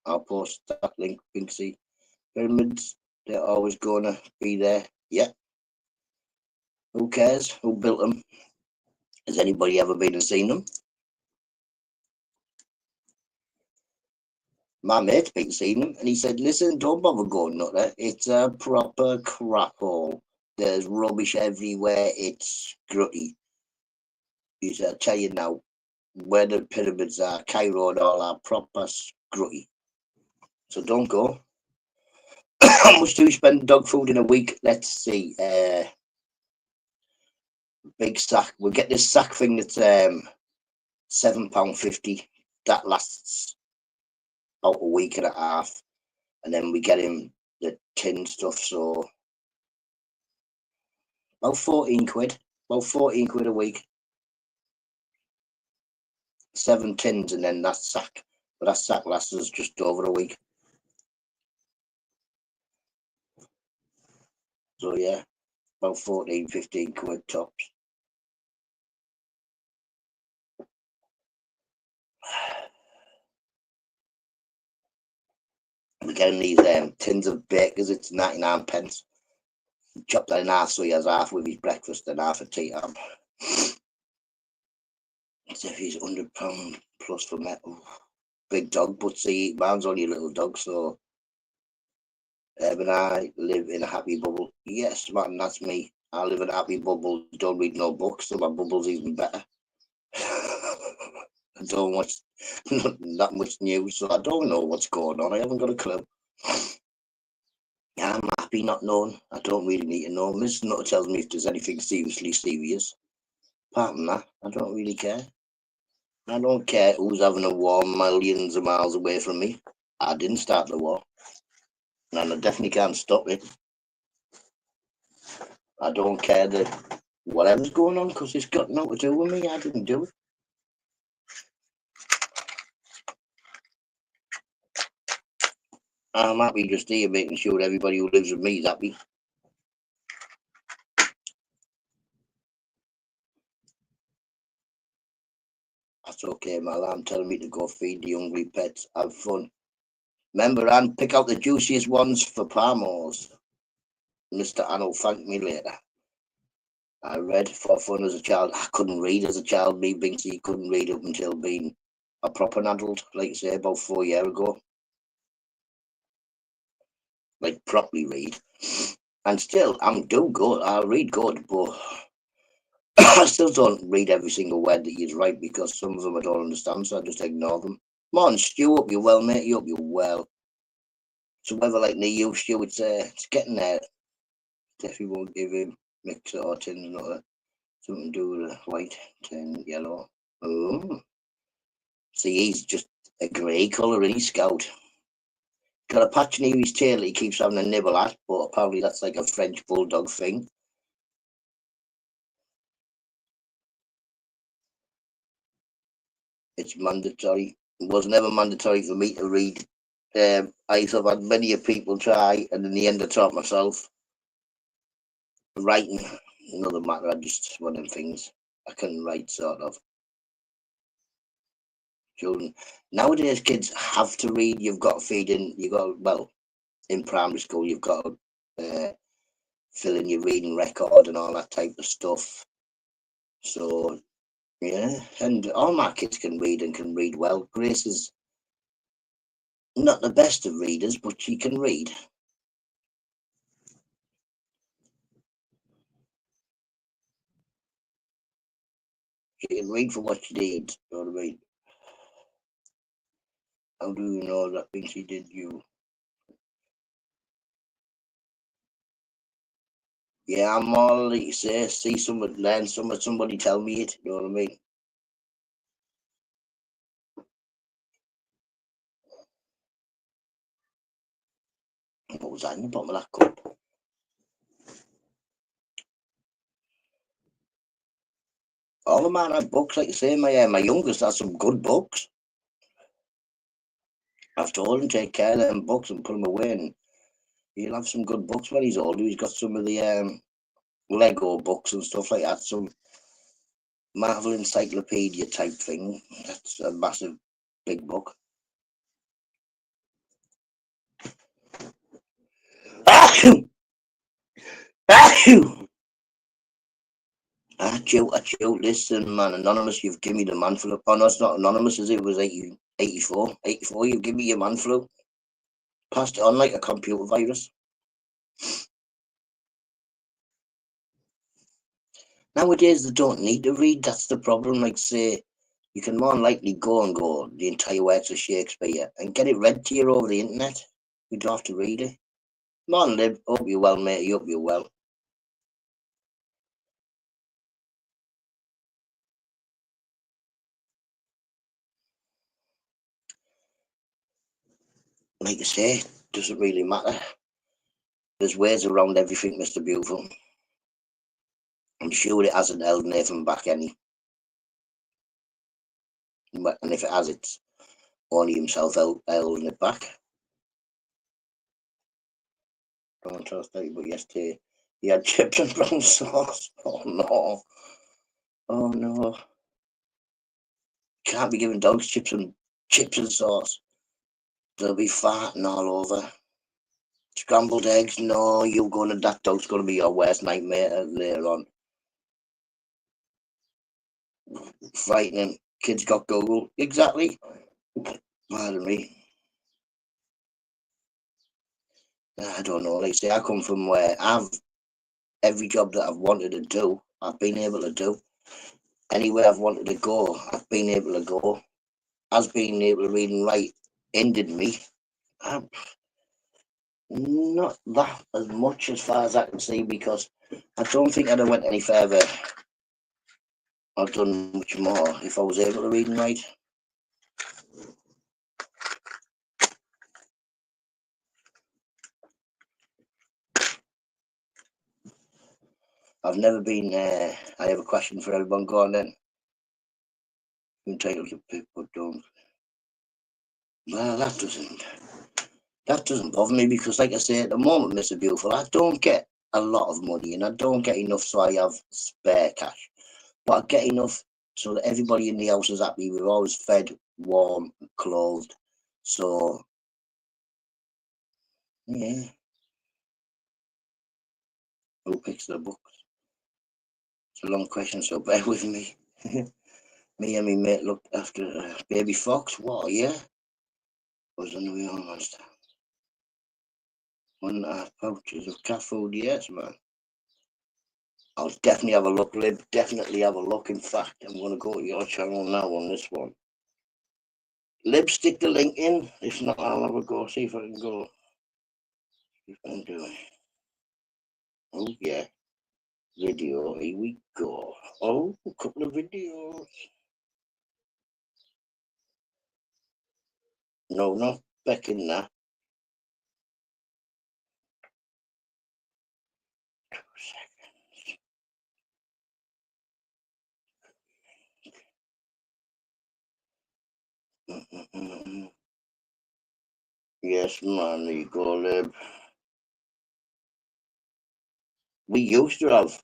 I'll post that link. Binksy pyramids, they're always gonna be there. Yeah. Who cares? Who built them? Has anybody ever been and seen them? My mate's been seen them, and he said, "Listen, don't bother going NUTTA. It's a proper crap hole. There's rubbish everywhere. It's grutty." He said, "I'll tell you now, where the pyramids are, Cairo and all are proper grutty. So don't go." How much do you spend dog food in a week? Let's see. Big sack. We'll get this sack thing that's £7.50. That lasts about a week and a half, and then we get him the tin stuff. So about 14 quid. About 14 quid a week. 7 tins, and then that sack. But that sack lasts us just over a week. So yeah, about 14, 15 quid tops. We're getting these tins of bakers. It's 99 pence. Chop that in half so he has half with his breakfast and half a tea time. As if he's £100 plus for metal. Big dog, but see, mine's only a little dog, so and I live in a happy bubble. Yes, man, that's me. I live in a happy bubble. Don't read no books, so my bubble's even better. I don't watch that much news, so I don't know what's going on. I haven't got a clue. Yeah, I'm happy not knowing. I don't really need to know. Miss Nutter tells me if there's anything seriously serious. Apart from that, I don't really care. I don't care who's having a war millions of miles away from me. I didn't start the war. And I definitely can't stop it. I don't care that whatever's going on, because it's got nothing to do with me. I didn't do it. I'm happy just here making sure everybody who lives with me is happy. That's okay, my alarm telling me to go feed the hungry pets. Have fun. Remember, and pick out the juiciest ones for Palmos. Mr. Anno thanked me later. I read for fun as a child. I couldn't read as a child. Me, Binksy, couldn't read up until being a proper adult, like I say, about 4 years ago. Like, properly read. And still, I'm do good. I read good, but I still don't read every single word that you write, because some of them I don't understand, so I just ignore them. Morning, Stu. Hope you're well, mate. You hope you're well. So whether like near you, Stu, it's getting there. Definitely won't give him mix or tin, another something to do with the white, tin, yellow. Oh, see, he's just a grey colour, and he's Scout. Got a patch near his tail that he keeps having a nibble at, but apparently that's like a French bulldog thing. It's mandatory. It was never mandatory for me to read. I have had many people try, and in the end I taught myself. Writing, another matter. I just one of them things. I can write, sort of. Children nowadays, kids have to read. You've got to feed in. You got, well, in primary school, you've got to fill in your reading record and all that type of stuff. So yeah, and all my kids can read and can read well. Grace is not the best of readers, but she can read. She can read for what she needs. You know what I mean? How do you know that thing she did you? Yeah, I'm all like you say, see somebody, learn somebody tell me it, you know what I mean? What was that in the bottom of that cup? All the man have books, like I say, my youngest has some good books. I've told him take care of them books and put them away, and he'll have some good books when he's older. He's got some of the Lego books and stuff like that, some Marvel Encyclopedia type thing. That's a massive big book. Achoo! Achoo! Achoo, listen, man, Anonymous, you've given me the man flu. Oh, no, it's not Anonymous, is it? It was 84. 84, you've given me your man flu. Passed it on like a computer virus. Nowadays, they don't need to read. That's the problem. Like, say, you can more than likely go the entire works of Shakespeare and get it read to you over the internet. You don't have to read it. Come on, Lib. Hope you're well, mate. Hope you're well. Like I say, doesn't really matter. There's ways around everything, Mr. Beautiful. I'm sure it hasn't held Nathan back any. And if it has, it's only himself holding it back. Don't trust that, but yesterday he had chips and brown sauce. Oh no. Oh no. Can't be giving dogs chips and sauce. They'll be farting all over. Scrambled eggs, no, you're going to, that dog's going to be your worst nightmare later on. Frightening. Kids got Google. Exactly. Pardon me. I don't know. Like I say, I come from where every job that I've wanted to do, I've been able to do. Anywhere I've wanted to go, I've been able to go. As being able to read and write hindered me. Not that as much as far as I can see, because I don't think I'd have went any further or done much more if I was able to read and write. I've never been I have a question for everyone. Go on then. Entitled to pick, but don't. Well, that doesn't bother me, because like I say, at the moment, Mr. Beautiful, I don't get a lot of money and I don't get enough so I have spare cash. But I get enough so that everybody in the house is happy. We're always fed, warm, clothed. So yeah. Who picks the books? It's a long question, so bear with me. Me and my mate looked after a baby fox. What, yeah? Was on the way on last time. 1.5 pouches of cat food, yes, man. I'll definitely have a look, Lib. Definitely have a look. In fact, I'm going to go to your channel now on this one. Lib, stick the link in. If not, I'll have a go. See if I can go. See if I can do it. Oh, yeah. Video. Here we go. Oh, a couple of videos. No, not back in that. 2 seconds. Yes, man, there you go, Lib. We used to have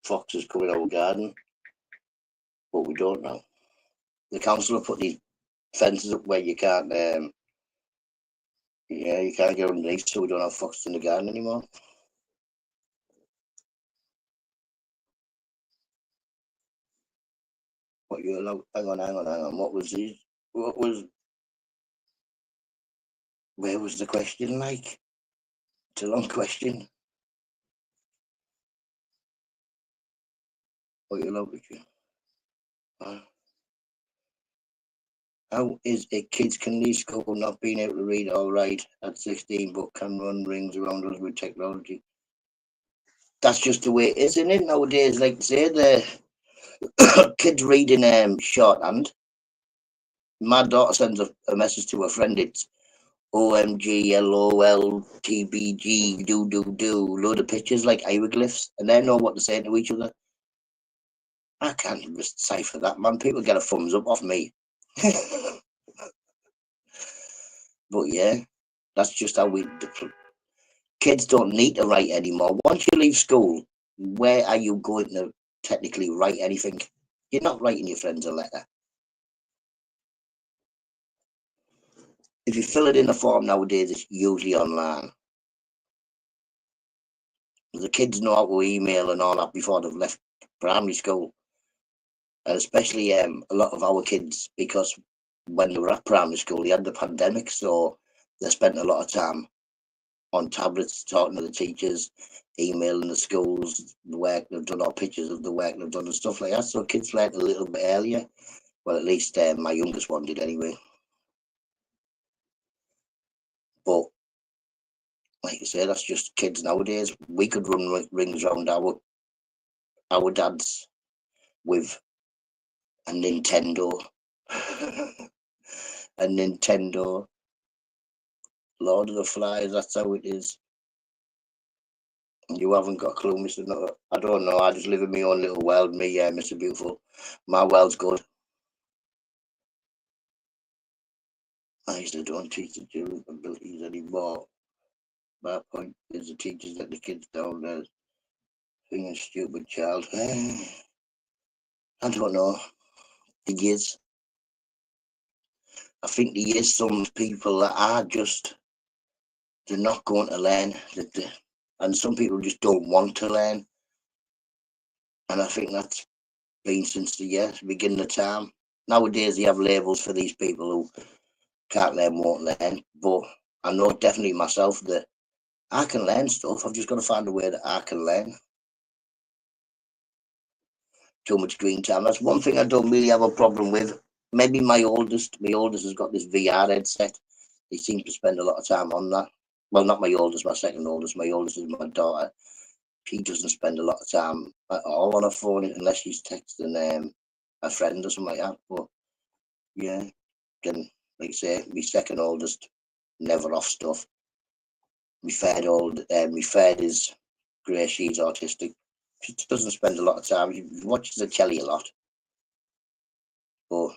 foxes coming out of the garden, but we don't now. The council have put these fences up where you can't, you can't get underneath, so we don't have foxes in the garden anymore. What you allowed? Hang on. What was these? Where was the question like? It's a long question. What you allowed to do? How is it kids can leave school not being able to read or write at 16 but can run rings around us with technology? That's just the way it is, isn't it? Nowadays, like say the kids reading shorthand. My daughter sends a message to a friend. It's OMG, LOL, TBG, do, load of pictures like hieroglyphs, and they know what to say to each other. I can't decipher that, man. People get a thumbs up off me. But yeah, that's just how we. Kids don't need to write anymore. Once you leave school, where are you going to technically write anything? You're not writing your friends a letter. If you fill it in a form nowadays, it's usually online. The kids know how to email and all that before they've left primary school. And especially a lot of our kids, because when they were at primary school, they had the pandemic, so they spent a lot of time on tablets talking to the teachers, emailing the schools, the work they've done, or pictures of the work they've done and stuff like that. So kids learned a little bit earlier. Well, at least my youngest one did anyway. But like I say, that's just kids nowadays. We could run rings around our dads with a Nintendo. A Nintendo. Lord of the Flies, that's how it is. You haven't got a clue, Mr. Nutter. I don't know. I just live in my own little world. Me, yeah, Mr. Beautiful. My world's good. I usually don't teach the children abilities anymore. My point is the teachers let the kids down there being a stupid child. I don't know. The years. I think there is some people that are just, they're not going to learn. And some people just don't want to learn. And I think that's been since the beginning of time. Nowadays, they have labels for these people who can't learn, won't learn. But I know definitely myself that I can learn stuff. I've just got to find a way that I can learn. Too much screen time. That's one thing I don't really have a problem with. Maybe my oldest has got this VR headset. He seems to spend a lot of time on that. Well, not my oldest, my second oldest. My oldest is my daughter. She doesn't spend a lot of time at all on her phone unless she's texting a friend or something like that. But yeah, then like I say, my second oldest, never off stuff. My third is Grace. She's autistic. She doesn't spend a lot of time. She watches the telly a lot, but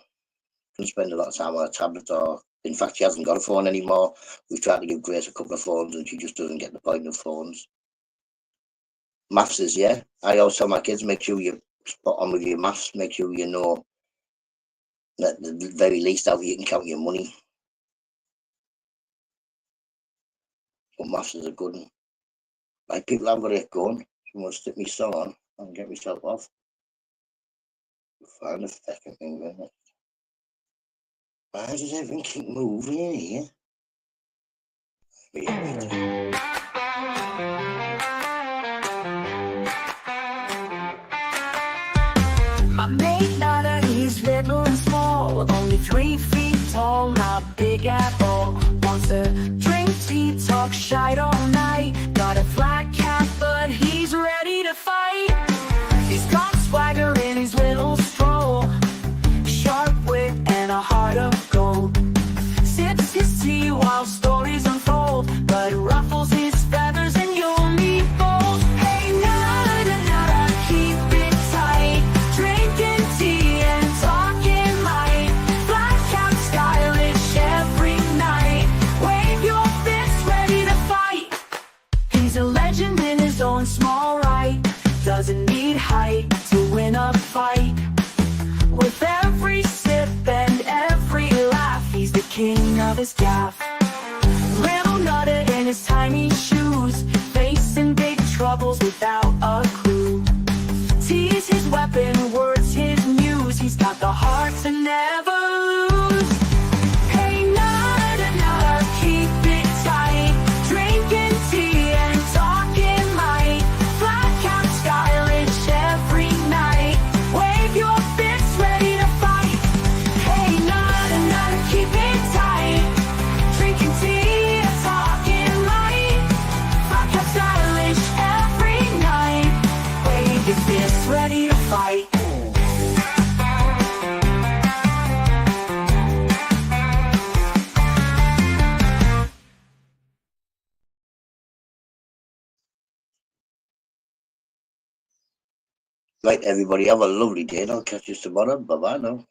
doesn't spend a lot of time on a tablet, or in fact, she hasn't got a phone anymore. We've tried to give Grace a couple of phones, and she just doesn't get the point of phones. Maths is, yeah. I always tell my kids, make sure you're spot on with your maths. Make sure you know that at the very least how you can count your money. But maths is a good one. Like, people, I've got to get going. Someone stick me song on and get myself off. Find a fucking thing, man. Why does everything keep moving in here?
My mate Nada, he's little and small, only 3 feet tall, not big at all. Wants to drink tea, talk shite all night. Got a flat cap, but he's ready to fight. He's got swagger in his little stroll, sharp wit and a heart of gold. Sips his tea while stories unfold, but ruffles his feathers and you'll meet bold. Hey, Nada, Nada, keep it tight. Drinking tea and talking light. Black cap stylish every night. Wave your fists ready to fight. He's a legend in his own small right. Doesn't need height to win a fight. With every sip and every laugh, he's the king of his gaff. Little Nutter in his tiny shoes, facing big troubles without a clue. Tea's his weapon, words his muse. He's got the heart to never lose. Hey, Nutter, Nutter, keep it tight. Drinking tea and talking light. Black cap stylish every night. Wave your fists ready to fight. Hey, Nutter, Nutter, keep it tight. Drinking tea and talking light. Black cap stylish every night. Wave your fists ready to fight.
Right, everybody, have a lovely day, and I'll catch you tomorrow. Bye bye now.